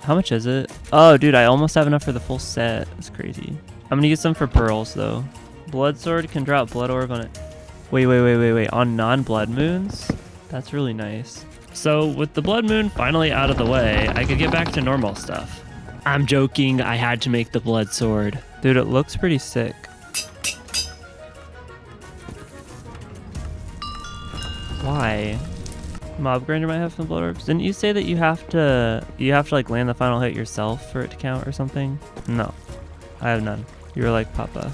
How much is it? Oh, dude, I almost have enough for the full set. That's crazy. I'm gonna use some for pearls, though. Blood sword can drop blood orb on it. Wait. On non-blood moons? That's really nice. So, with the blood moon finally out of the way, I could get back to normal stuff. I'm joking, I had to make the blood sword. Dude, it looks pretty sick. Why? Mob grinder might have some blood orbs. Didn't you say that you have to like land the final hit yourself for it to count or something? No, I have none. You were like Papa.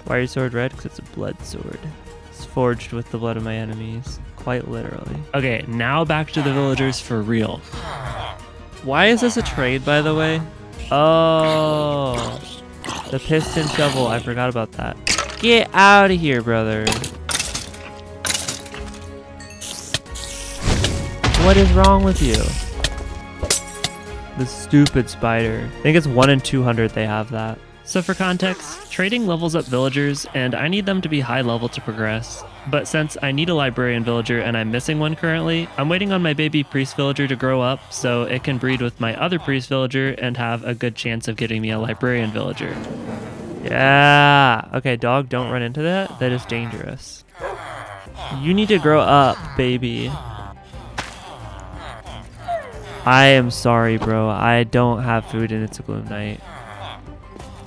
Why are your sword red? Because it's a blood sword. It's forged with the blood of my enemies. Quite literally. Okay, now back to the villagers for real. Why is this a trade, by the way? Oh, the piston shovel. I forgot about that. Get out of here, brother. What is wrong with you? This stupid spider. I think it's 1 in 200 they have that. So for context, trading levels up villagers, and I need them to be high level to progress. But since I need a librarian villager and I'm missing one currently, I'm waiting on my baby priest villager to grow up so it can breed with my other priest villager and have a good chance of getting me a librarian villager. Yeah. Okay, dog, don't run into that. That is dangerous. You need to grow up, baby. I am sorry, bro. I don't have food and it's a gloom night.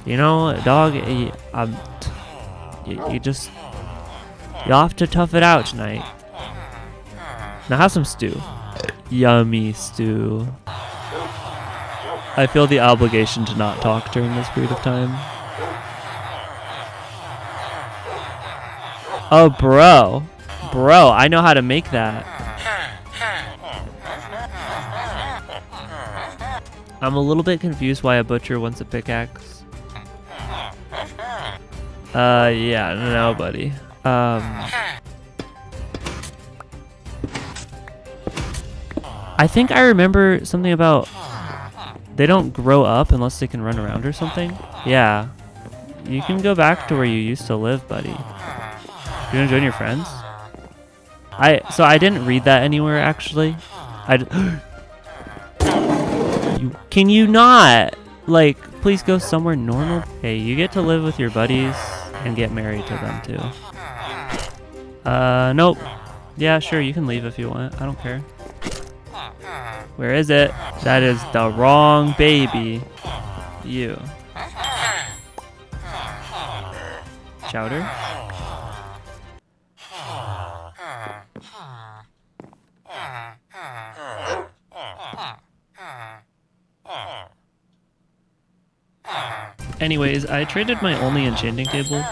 You know, dog, you have to tough it out tonight. Now have some stew. Yummy stew. I feel the obligation to not talk during this period of time. Oh, bro. Bro, I know how to make that. I'm a little bit confused why a butcher wants a pickaxe. Yeah, no, buddy. I think I remember something about they don't grow up unless they can run around or something. Yeah. You can go back to where you used to live, buddy. You wanna join your friends? So I didn't read that anywhere, actually. Can you not? Like, please go somewhere normal. Hey, you get to live with your buddies and get married to them, too. Nope. Yeah, sure, you can leave if you want. I don't care. Where is it? That is the wrong baby. You. Chowder? Anyways, I traded my only enchanting table.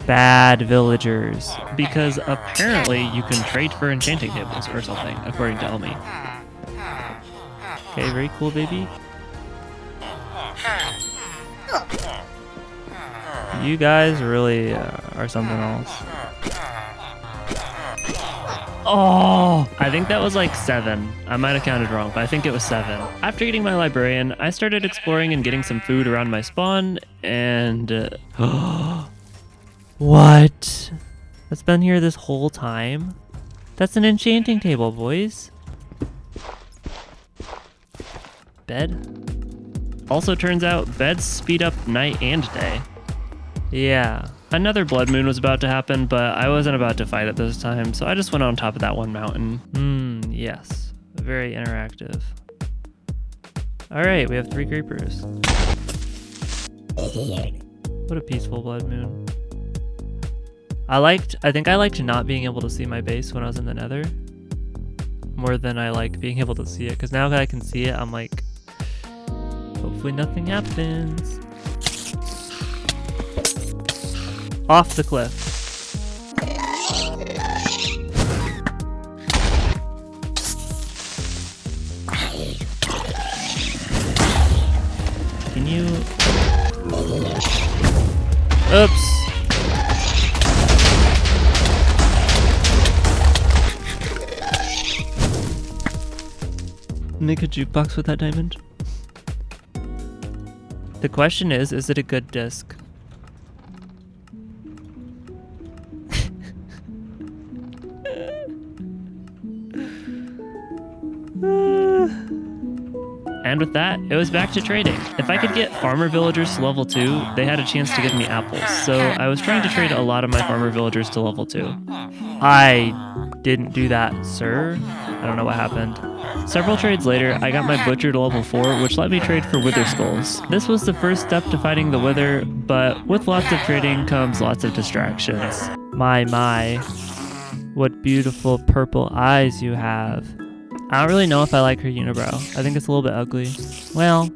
Bad villagers. Because apparently you can trade for enchanting tables or something, according to Elmi. Okay, very cool, baby. You guys really are something else. Oh, I think that was like 7. I might have counted wrong, but I think it was 7. After getting my librarian, I started exploring and getting some food around my spawn, and what? That's been here this whole time? That's an enchanting table, boys. Bed? Also turns out beds speed up night and day. Yeah. Another blood moon was about to happen, but I wasn't about to fight it this time, so I just went on top of that one mountain. Yes. Very interactive. Alright, we have 3 creepers. What a peaceful blood moon. I think I liked not being able to see my base when I was in the nether. More than I like being able to see it, because now that I can see it, I'm like, hopefully nothing happens. Off the cliff. Can you... Oops. Make a jukebox with that diamond. The question is it a good disc? And with that, it was back to trading. If I could get farmer villagers to level 2, they had a chance to give me apples. So I was trying to trade a lot of my farmer villagers to level 2. I didn't do that, sir. I don't know what happened. Several trades later, I got my butcher to level 4, which let me trade for wither skulls. This was the first step to fighting the wither, but with lots of trading comes lots of distractions. My. What beautiful purple eyes you have. I don't really know if I like her unibrow. I think it's a little bit ugly. Well,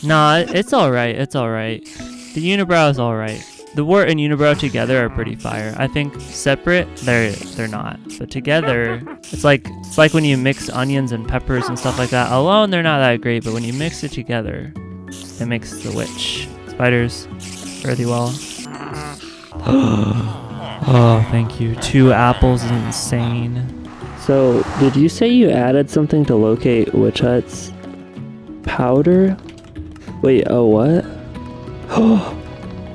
nah, it's alright, it's alright. The unibrow is alright. The wart and unibrow together are pretty fire. I think separate, they're not. But together, it's like when you mix onions and peppers and stuff like that. Alone, they're not that great, but when you mix it together, it makes the witch. Spiders, earthy well. Oh, thank you. 2 apples is insane. So, did you say you added something to locate witch huts? Powder? Wait, oh, what?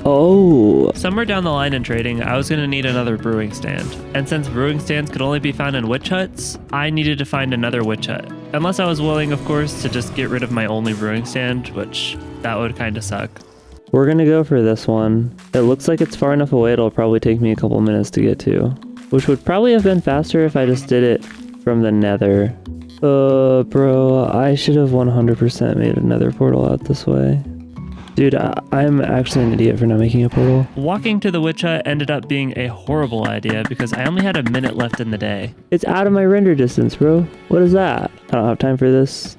Oh. Somewhere down the line in trading, I was going to need another brewing stand. And since brewing stands could only be found in witch huts, I needed to find another witch hut. Unless I was willing, of course, to just get rid of my only brewing stand, which that would kind of suck. We're gonna go for this one. It looks like it's far enough away it'll probably take me a couple minutes to get to. Which would probably have been faster if I just did it from the nether. Bro, I should have 100% made another portal out this way. Dude, I'm actually an idiot for not making a portal. Walking to the witch hut ended up being a horrible idea because I only had a minute left in the day. It's out of my render distance, bro. What is that? I don't have time for this.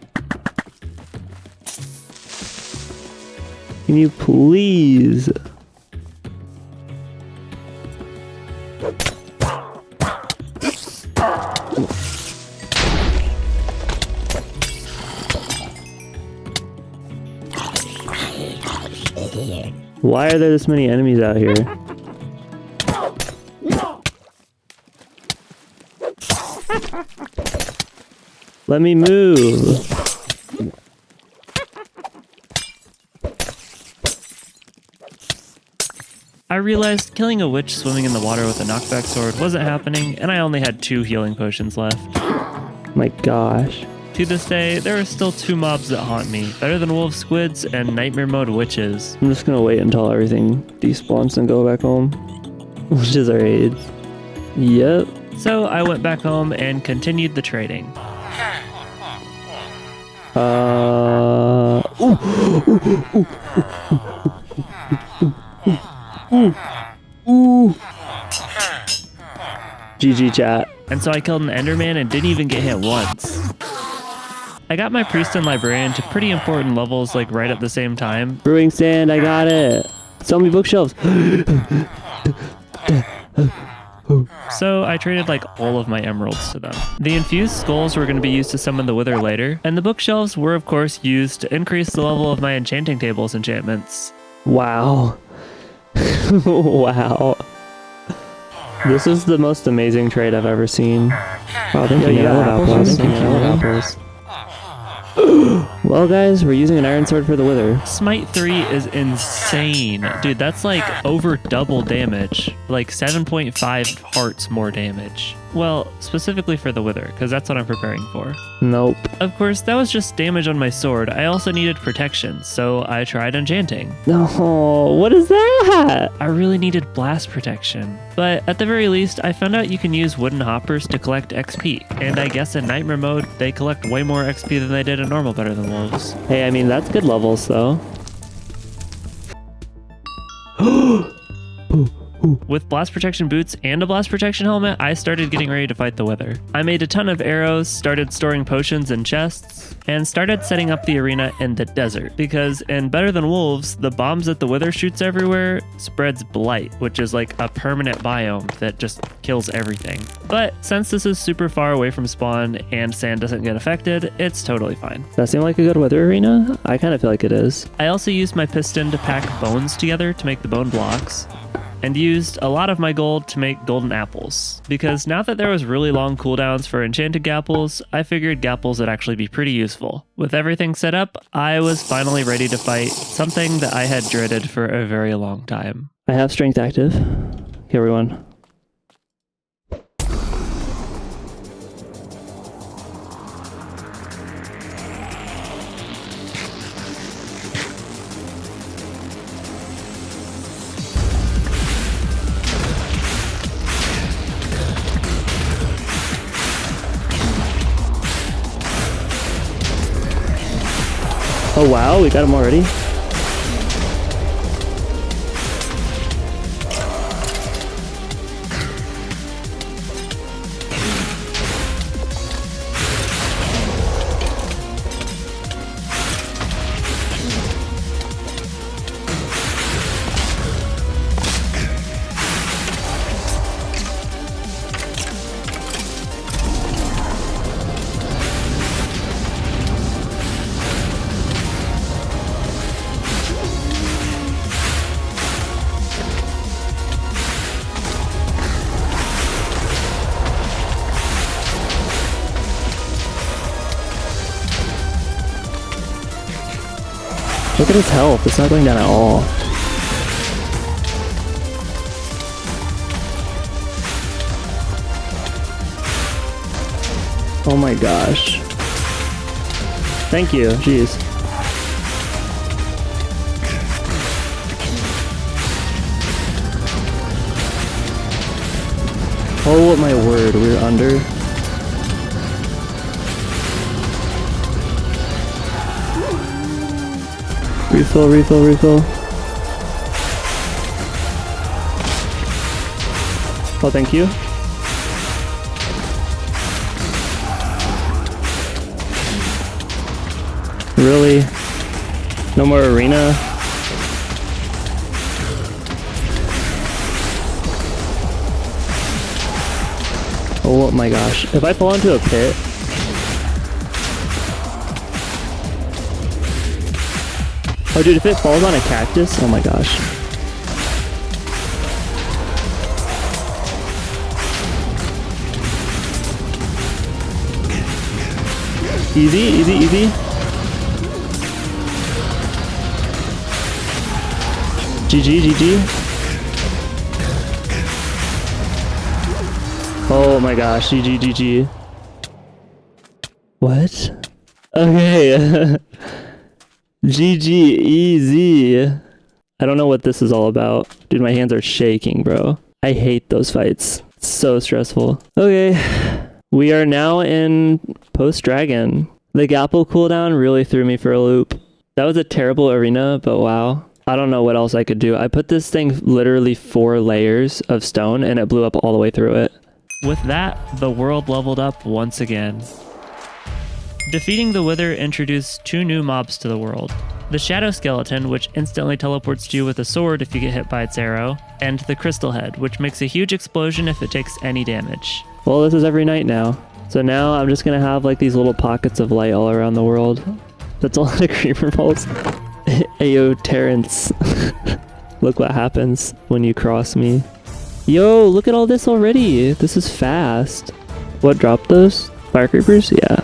Can you please? Why are there this many enemies out here? Let me move. I realized killing a witch swimming in the water with a knockback sword wasn't happening, and I only had 2 healing potions left. My gosh. To this day, there are still 2 mobs that haunt me, better than wolf squids and nightmare mode witches. I'm just gonna wait until everything despawns and go back home. Witches are AIDS. Yep. So I went back home and continued the trading. GG chat. And so I killed an enderman and didn't even get hit once. I got my priest and librarian to pretty important levels like right at the same time. Brewing sand, I got it. Sell me bookshelves. So I traded like all of my emeralds to them. The infused skulls were going to be used to summon the wither later, and the bookshelves were of course used to increase the level of my enchanting tables enchantments. Wow. Wow. This is the most amazing trade I've ever seen. Wow, thank you. I love apples. Thank you. I love apples. Well, guys, we're using an iron sword for the wither. Smite 3 is insane. Dude, that's like over double damage. Like 7.5 hearts more damage. Well, specifically for the wither, because that's what I'm preparing for. Nope. Of course, that was just damage on my sword. I also needed protection, so I tried enchanting. No, what is that? I really needed blast protection. But at the very least, I found out you can use wooden hoppers to collect XP. And I guess in nightmare mode, they collect way more XP than they did in normal Better Than Wolves. Hey, I mean, that's good levels, though. With blast protection boots and a blast protection helmet, I started getting ready to fight the wither. I made a ton of arrows, started storing potions in chests, and started setting up the arena in the desert. Because in Better Than Wolves, the bombs that the wither shoots everywhere spreads blight, which is like a permanent biome that just kills everything. But since this is super far away from spawn and sand doesn't get affected, it's totally fine. That seem like a good wither arena? I kind of feel like it is. I also used my piston to pack bones together to make the bone blocks, and used a lot of my gold to make golden apples. Because now that there was really long cooldowns for enchanted gapples, I figured gapples would actually be pretty useful. With everything set up, I was finally ready to fight something that I had dreaded for a very long time. I have strength active. Okay, everyone. Oh wow, we got him already. Look at his health, it's not going down at all. Oh my gosh. Thank you, jeez. Oh my word, we're under. Refill, refill, refill. Oh, thank you. Really? No more arena? Oh my gosh. If I fall into a pit... Oh dude, if it falls on a cactus, oh my gosh. Easy, easy, easy. GG, GG. Oh my gosh, GG, GG. What? Okay. GG, easy. I don't know what this is all about. Dude, my hands are shaking, bro. I hate those fights. It's so stressful. Okay. We are now in post-dragon. The Gapple cooldown really threw me for a loop. That was a terrible arena, but wow. I don't know what else I could do. I put this thing literally 4 layers of stone and it blew up all the way through it. With that, the world leveled up once again. Defeating the Wither introduced 2 new mobs to the world. The Shadow Skeleton, which instantly teleports to you with a sword if you get hit by its arrow, and the Crystal Head, which makes a huge explosion if it takes any damage. Well, this is every night now. So now I'm just gonna have like these little pockets of light all around the world. That's a lot of creeper balls. Ayo, Terrence. Look what happens when you cross me. Yo, look at all this already. This is fast. What dropped those? Fire creepers? Yeah.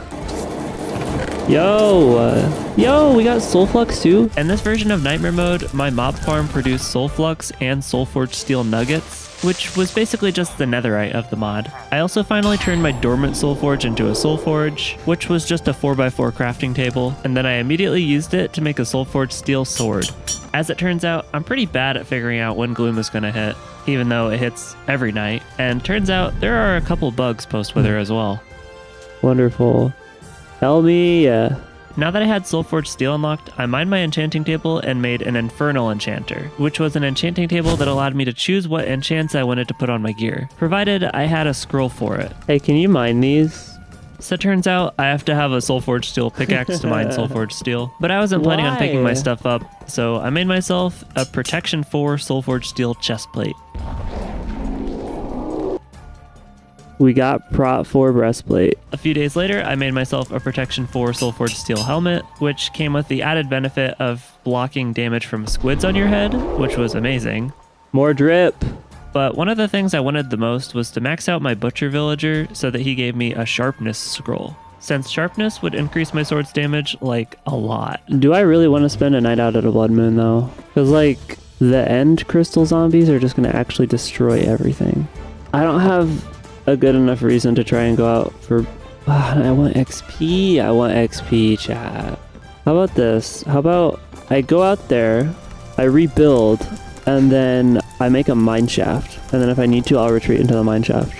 Yo, we got Soul Flux too. In this version of Nightmare Mode, my mob farm produced Soul Flux and Soulforged Steel Nuggets, which was basically just the netherite of the mod. I also finally turned my dormant Soulforge into a Soulforge, which was just a 4x4 crafting table, and then I immediately used it to make a Soulforged Steel Sword. As it turns out, I'm pretty bad at figuring out when Gloom is gonna hit, even though it hits every night, and turns out there are a couple bugs post-Wither as well. Wonderful. Elmi, yeah. Now that I had Soulforged Steel unlocked, I mined my enchanting table and made an Infernal Enchanter, which was an enchanting table that allowed me to choose what enchants I wanted to put on my gear, provided I had a scroll for it. Hey, can you mine these? So it turns out I have to have a Soulforged Steel pickaxe to mine Soulforged Steel, but I wasn't planning on picking my stuff up, so I made myself a Protection 4 Soulforged Steel chestplate. We got Prot 4 breastplate. A few days later, I made myself a Protection 4 Soulforged Steel helmet, which came with the added benefit of blocking damage from squids on your head, which was amazing. More drip. But one of the things I wanted the most was to max out my Butcher Villager so that he gave me a Sharpness scroll, since Sharpness would increase my sword's damage, like, a lot. Do I really want to spend a night out at a Blood Moon, though? Because, like, the end crystal zombies are just going to actually destroy everything. I don't have a good enough reason to try and go out for... I want XP. I want XP, chat. How about this? How about I go out there, I rebuild, and then I make a mine shaft. And then if I need to, I'll retreat into the mine shaft.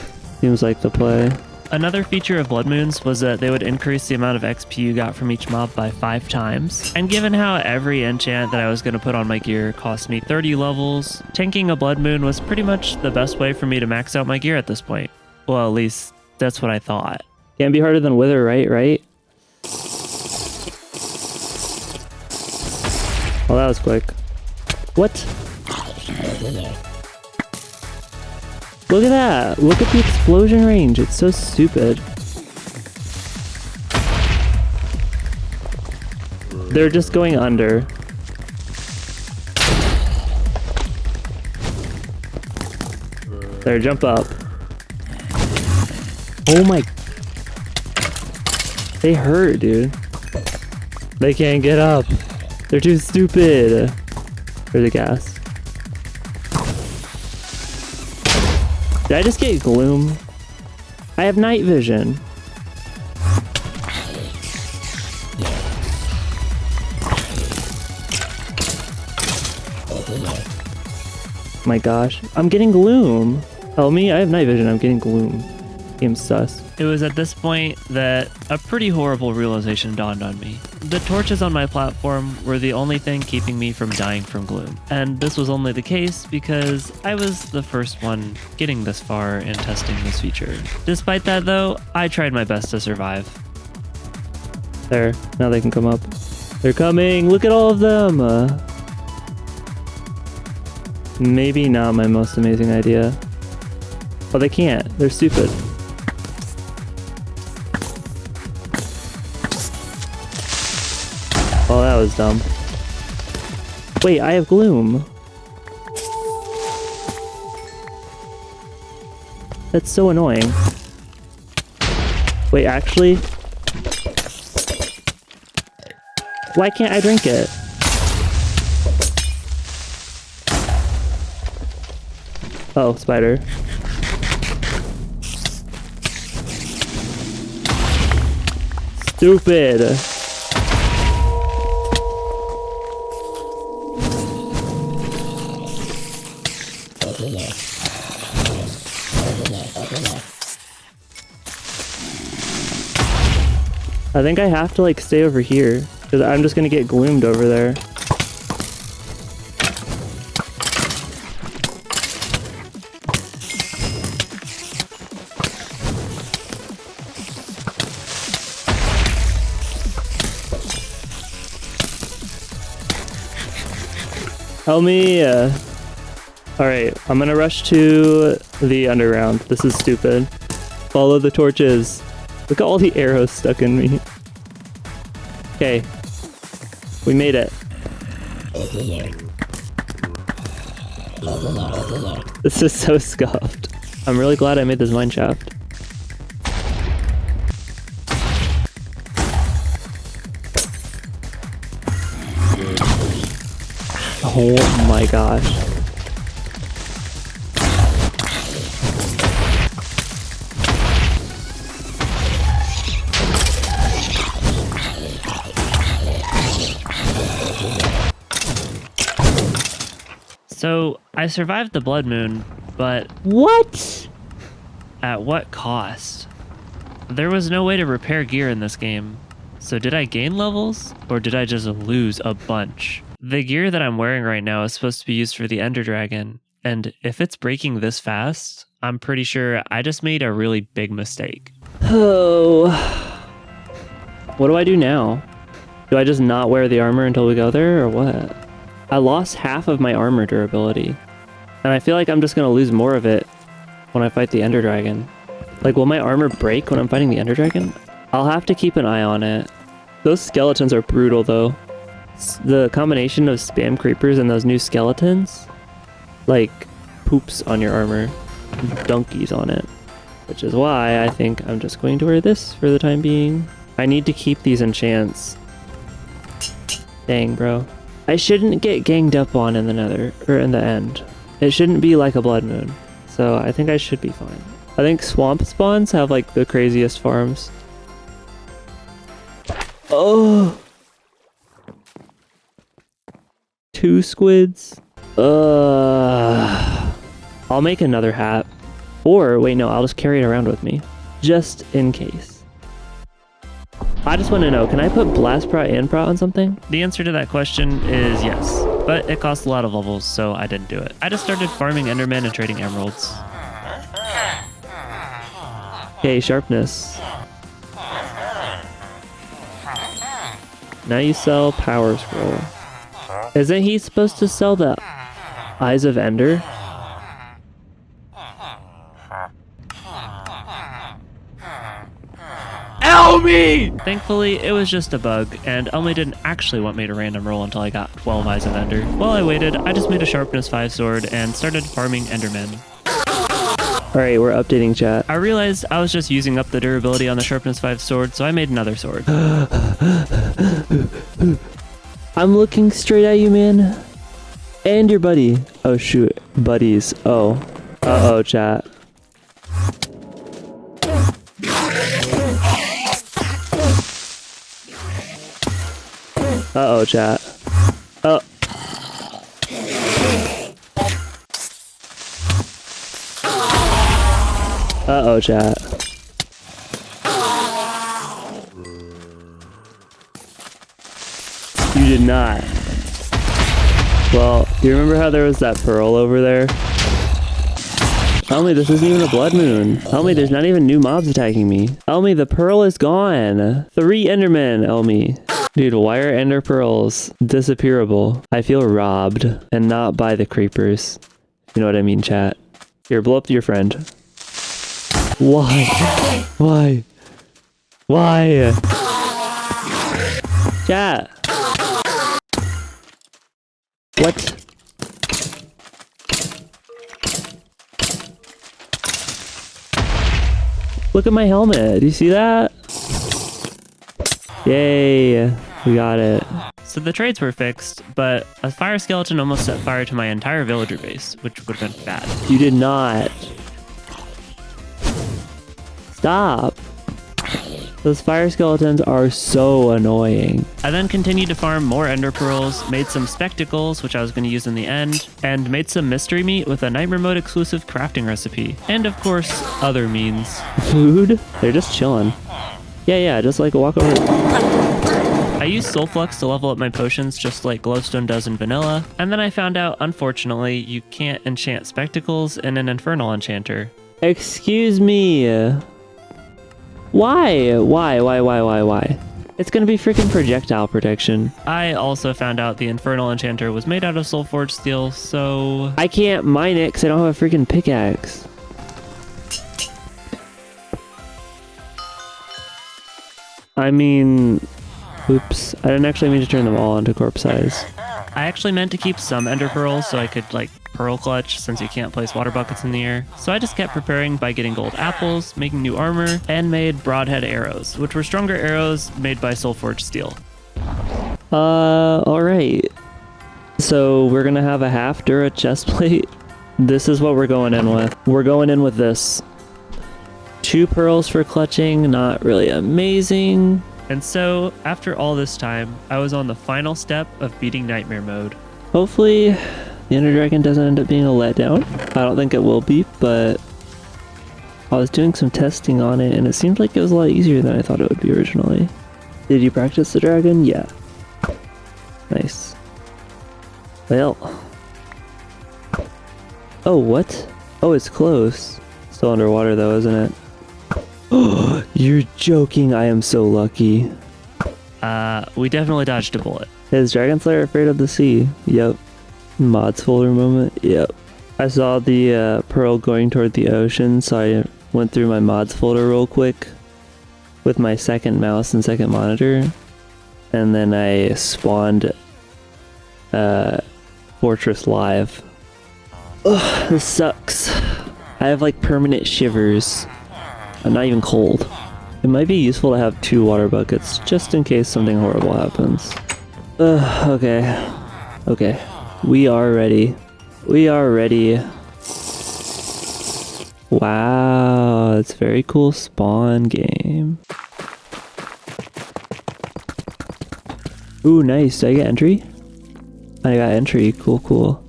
Seems like the play. Another feature of Blood Moons was that they would increase the amount of XP you got from each mob by 5 times. And given how every enchant that I was going to put on my gear cost me 30 levels, tanking a Blood Moon was pretty much the best way for me to max out my gear at this point. Well, at least that's what I thought. Can't be harder than Wither, right? Well, that was quick. What? Look at that! Look at the explosion range. It's so stupid. They're just going under. There, jump up. Oh my... They hurt, dude. They can't get up. They're too stupid. There's the gas. Did I just get gloom? I have night vision. My gosh. I'm getting gloom. Tell me, I have night vision. I'm getting gloom. Game's sus. It was at this point that a pretty horrible realization dawned on me. The torches on my platform were the only thing keeping me from dying from gloom. And this was only the case because I was the first one getting this far in testing this feature. Despite that though, I tried my best to survive. There, now they can come up. They're coming, look at all of them! Maybe not my most amazing idea. Oh, they can't, they're stupid. Oh, that was dumb. Wait, I have gloom. That's so annoying. Wait, actually? Why can't I drink it? Oh, spider. Stupid. I think I have to like stay over here because I'm just gonna get gloomed over there. Elmi, alright, I'm gonna rush to the underground. This is stupid. Follow the torches. Look at all the arrows stuck in me. Okay. We made it. This is so scuffed. I'm really glad I made this mine shaft. Oh my gosh. So, I survived the blood moon, but What? at what cost? There was no way to repair gear in this game. So did I gain levels, or did I just lose a bunch? The gear that I'm wearing right now is supposed to be used for the Ender Dragon, and if it's breaking this fast, I'm pretty sure I just made a really big mistake. Oh. What do I do now? Do I just not wear the armor until we go there, or what? I lost half of my armor durability, and I feel like I'm just gonna lose more of it when I fight the Ender Dragon. Like, will my armor break when I'm fighting the Ender Dragon? I'll have to keep an eye on it. Those skeletons are brutal, though. The combination of spam creepers and those new skeletons, like, poops on your armor, donkeys on it. Which is why I think I'm just going to wear this for the time being. I need to keep these enchants. Dang, bro. I shouldn't get ganged up on in the nether, or in the end. It shouldn't be like a blood moon. So I think I should be fine. I think swamp spawns have like the craziest farms. Oh! 2 squids. I'll make another hat. Or, wait, no, I'll just carry it around with me. Just in case. I just want to know, can I put blast prot and prot on something? The answer to that question is yes, but it costs a lot of levels, so I didn't do it. I just started farming endermen and trading emeralds. Okay, sharpness. Now you sell power scroll. Isn't he supposed to sell the Eyes of Ender? Elmi! Thankfully, it was just a bug, and Elmi didn't actually want me to random roll until I got 12 Eyes of Ender. While I waited, I just made a sharpness 5 sword and started farming endermen. Alright, we're updating chat. I realized I was just using up the durability on the sharpness 5 sword, so I made another sword. I'm looking straight at you, man. And your buddy. Oh shoot, buddies. Oh. Uh-oh, chat. Uh-oh, chat. Oh. Uh-oh, chat. You did not. Well, do you remember how there was that pearl over there? Elmi, this isn't even a blood moon. Elmi, there's not even new mobs attacking me. Elmi, the pearl is gone. 3 endermen, Elmi. Dude, why are ender pearls disappearable? I feel robbed, and not by the creepers. You know what I mean, chat? Here, blow up your friend. Why? Why? Why? Chat. What? Look at my helmet. Do you see that? Yay. We got it. So the trades were fixed, but a fire skeleton almost set fire to my entire villager base, which would have been bad. You did not. Stop. Those fire skeletons are so annoying. I then continued to farm more ender pearls, made some spectacles, which I was going to use in the end, and made some mystery meat with a Nightmare Mode exclusive crafting recipe. And of course, other means. Food? They're just chilling. Yeah, just like walk over. I used Soul Flux to level up my potions just like Glowstone does in vanilla, and then I found out, unfortunately, you can't enchant spectacles in an Infernal Enchanter. Excuse me. Why? It's gonna be freaking projectile protection. I also found out the Infernal Enchanter was made out of Soulforged steel, so... I can't mine it because I don't have a freaking pickaxe. I mean... Oops. I didn't actually mean to turn them all into corpse size. I actually meant to keep some ender pearls so I could, like, pearl clutch since you can't place water buckets in the air. So I just kept preparing by getting gold apples, making new armor, and made broadhead arrows, which were stronger arrows made by Soulforged steel. Alright. So we're gonna have a half Dura chest plate. This is what we're going in with. We're going in with this. 2 pearls for clutching, not really amazing. And so, after all this time, I was on the final step of beating Nightmare Mode. Hopefully, the Ender Dragon doesn't end up being a letdown. I don't think it will be, but I was doing some testing on it, and it seemed like it was a lot easier than I thought it would be originally. Did you practice the dragon? Yeah. Nice. Well. Oh, what? Oh, it's close. Still underwater, though, isn't it? Oh, you're joking. I am so lucky. We definitely dodged a bullet. Is Dragon Slayer afraid of the sea? Yep. Mods folder moment? Yep. I saw the pearl going toward the ocean, so I went through my mods folder real quick with my second mouse and second monitor, and then I spawned Fortress Live. Ugh, this sucks. I have like permanent shivers. I'm not even cold. It might be useful to have 2 water buckets just in case something horrible happens. Okay. Okay. We are ready. We are ready. Wow, it's a very cool spawn game. Ooh, nice. Did I get entry? I got entry. Cool, cool.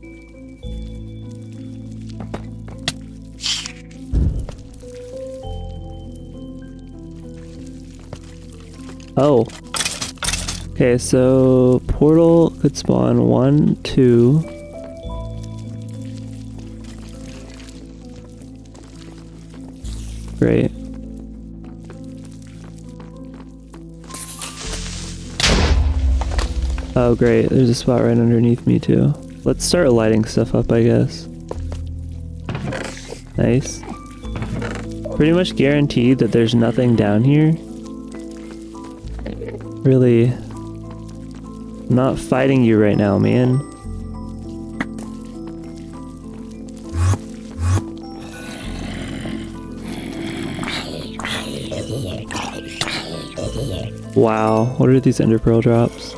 Oh. Okay, so portal could spawn 1, 2. Great. Oh great, there's a spot right underneath me too. Let's start lighting stuff up, I guess. Nice. Pretty much guaranteed that there's nothing down here. Really not fighting you right now, man. Wow, what are these ender pearl drops?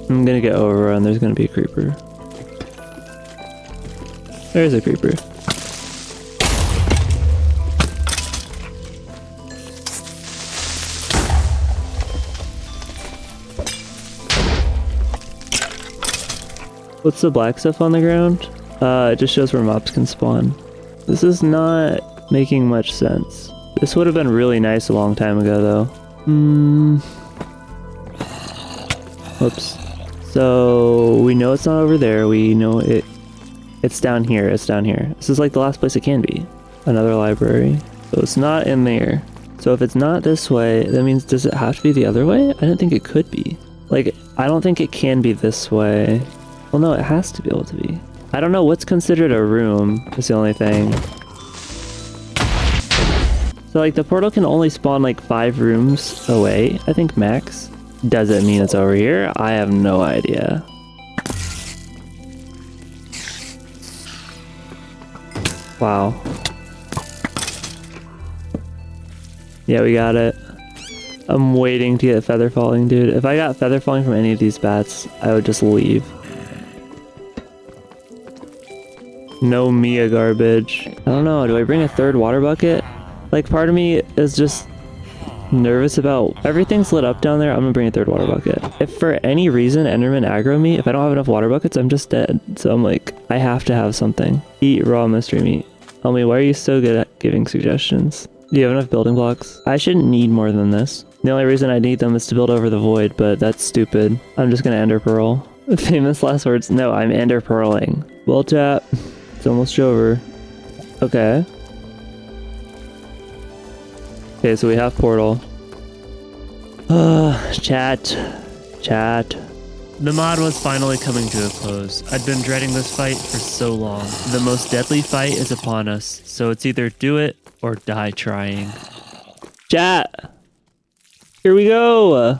I'm gonna get overrun, there's gonna be a creeper. There's a creeper. What's the black stuff on the ground? It just shows where mobs can spawn. This is not making much sense. This would have been really nice a long time ago, though. Whoops. So we know it's not over there. We know it's down here. It's down here. This is like the last place it can be. Another library. So it's not in there. So if it's not this way, that means does it have to be the other way? I didn't think it could be. Like, I don't think it can be this way. Well, no, it has to be able to be. I don't know what's considered a room is the only thing. So like the portal can only spawn like 5 rooms away, I think max. Does it mean it's over here? I have no idea. Wow. Yeah, we got it. I'm waiting to get feather falling, dude. If I got feather falling from any of these bats, I would just leave. No Mia garbage. I don't know, do I bring a 3rd water bucket? Like, part of me is just nervous about everything's lit up down there. I'm gonna bring a 3rd water bucket. If for any reason Enderman aggro me, if I don't have enough water buckets, I'm just dead. So I'm like, I have to have something. Eat raw mystery meat. Elmi, why are you so good at giving suggestions? Do you have enough building blocks? I shouldn't need more than this. The only reason I need them is to build over the void, but that's stupid. I'm just gonna ender pearl. Famous last words. No, I'm ender pearling. Well, chat. It's almost over. Okay. Okay, so we have portal. Chat. The mod was finally coming to a close. I'd been dreading this fight for so long. The most deadly fight is upon us, so it's either do it or die trying. Chat. Here we go.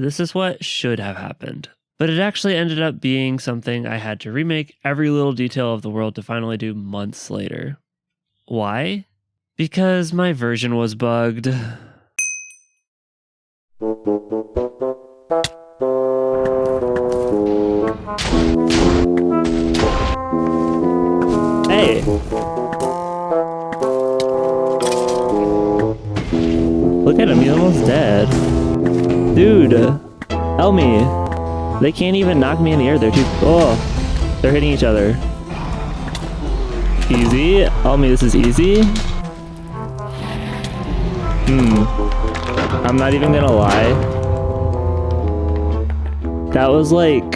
this is what should have happened. But it actually ended up being something I had to remake every little detail of the world to finally do months later. Why? Because my version was bugged. Hey! Look at him, he's almost dead. Dude! Elmi! They can't even knock me in the air, they're too— oh! They're hitting each other. Easy. Elmi, this is easy. I'm not even gonna lie. That was like,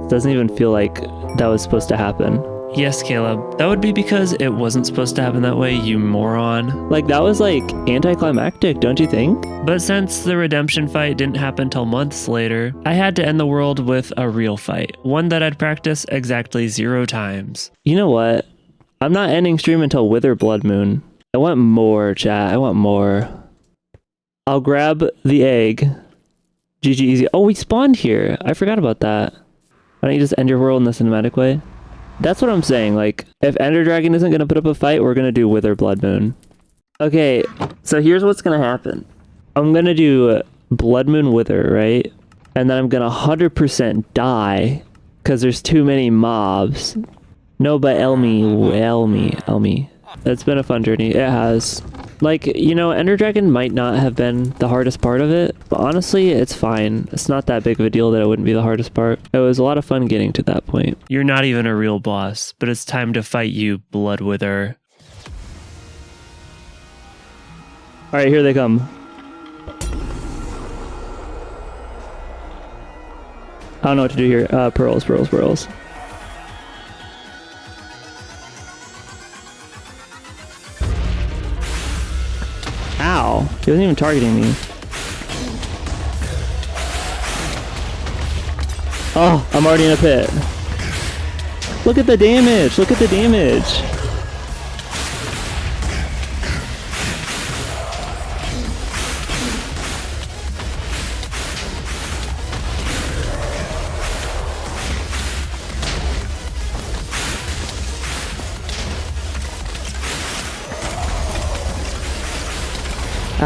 doesn't even feel like that was supposed to happen. Yes, Caleb, that would be because it wasn't supposed to happen that way, you moron. Like, that was like anticlimactic, don't you think? But since the redemption fight didn't happen till months later, I had to end the world with a real fight, one that I'd practice exactly 0 times. You know what? I'm not ending stream until Wither Blood Moon. I want more, chat. I want more. I'll grab the egg. GG easy. Oh, we spawned here. I forgot about that. Why don't you just end your world in the cinematic way? That's what I'm saying. Like, if Ender Dragon isn't going to put up a fight, we're going to do Wither Blood Moon. Okay, so here's what's going to happen. I'm going to do Blood Moon Wither, right? And then I'm going to 100% die because there's too many mobs. No, but Elmi. It's been a fun journey. It has. Like, you know, Ender Dragon might not have been the hardest part of it, but honestly, it's fine. It's not that big of a deal that it wouldn't be the hardest part. It was a lot of fun getting to that point. You're not even a real boss, but it's time to fight you, Blood Wither. Alright, here they come. I don't know what to do here. Pearls. Ow! He wasn't even targeting me. Oh, I'm already in a pit. Look at the damage! Look at the damage!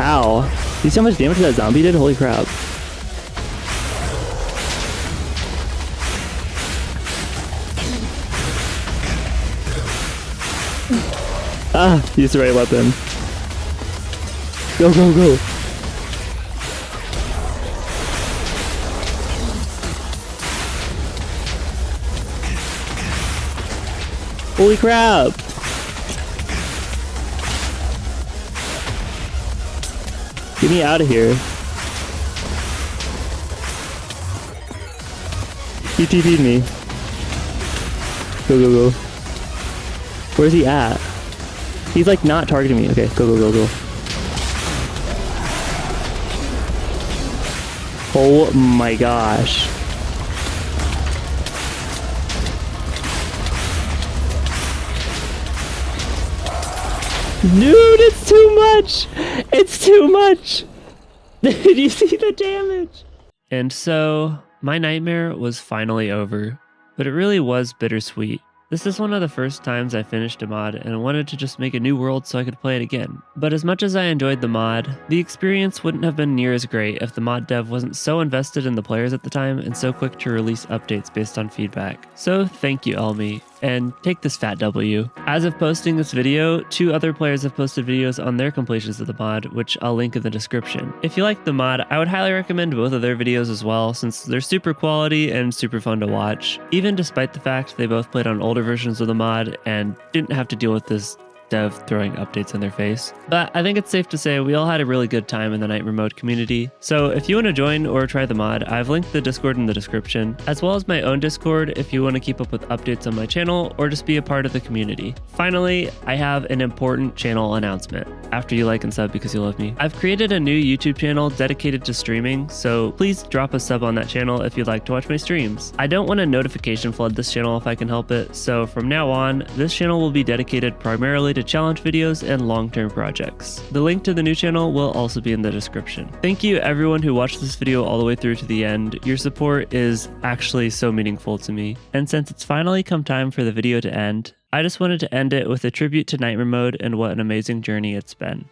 Ow. You see how much damage that zombie did? Holy crap. Ah, use the right weapon. Go. Holy crap. Get me out of here. He TP'd me. Go. Where's he at? He's like not targeting me. Okay, go. Oh my gosh. Dude, it's too much! It's too much! Did you see the damage? And so, my nightmare was finally over, but it really was bittersweet. This is one of the first times I finished a mod, and I wanted to just make a new world so I could play it again. But as much as I enjoyed the mod, the experience wouldn't have been near as great if the mod dev wasn't so invested in the players at the time and so quick to release updates based on feedback. So thank you, Elmi. And take this fat W. As of posting this video, 2 other players have posted videos on their completions of the mod, which I'll link in the description. If you like the mod, I would highly recommend both of their videos as well, since they're super quality and super fun to watch, even despite the fact they both played on older versions of the mod and didn't have to deal with this dev throwing updates in their face. But I think it's safe to say we all had a really good time in the Nightmare Mode community. So if you want to join or try the mod, I've linked the Discord in the description, as well as my own Discord if you want to keep up with updates on my channel or just be a part of the community. Finally, I have an important channel announcement. After you like and sub because you love me, I've created a new YouTube channel dedicated to streaming, so please drop a sub on that channel if you'd like to watch my streams. I don't want to notification flood this channel if I can help it, so from now on, this channel will be dedicated primarily to to challenge videos and long-term projects. The link to the new channel will also be in the description. Thank you everyone who watched this video all the way through to the end. Your support is actually so meaningful to me. And since it's finally come time for the video to end, I just wanted to end it with a tribute to Nightmare Mode and what an amazing journey it's been.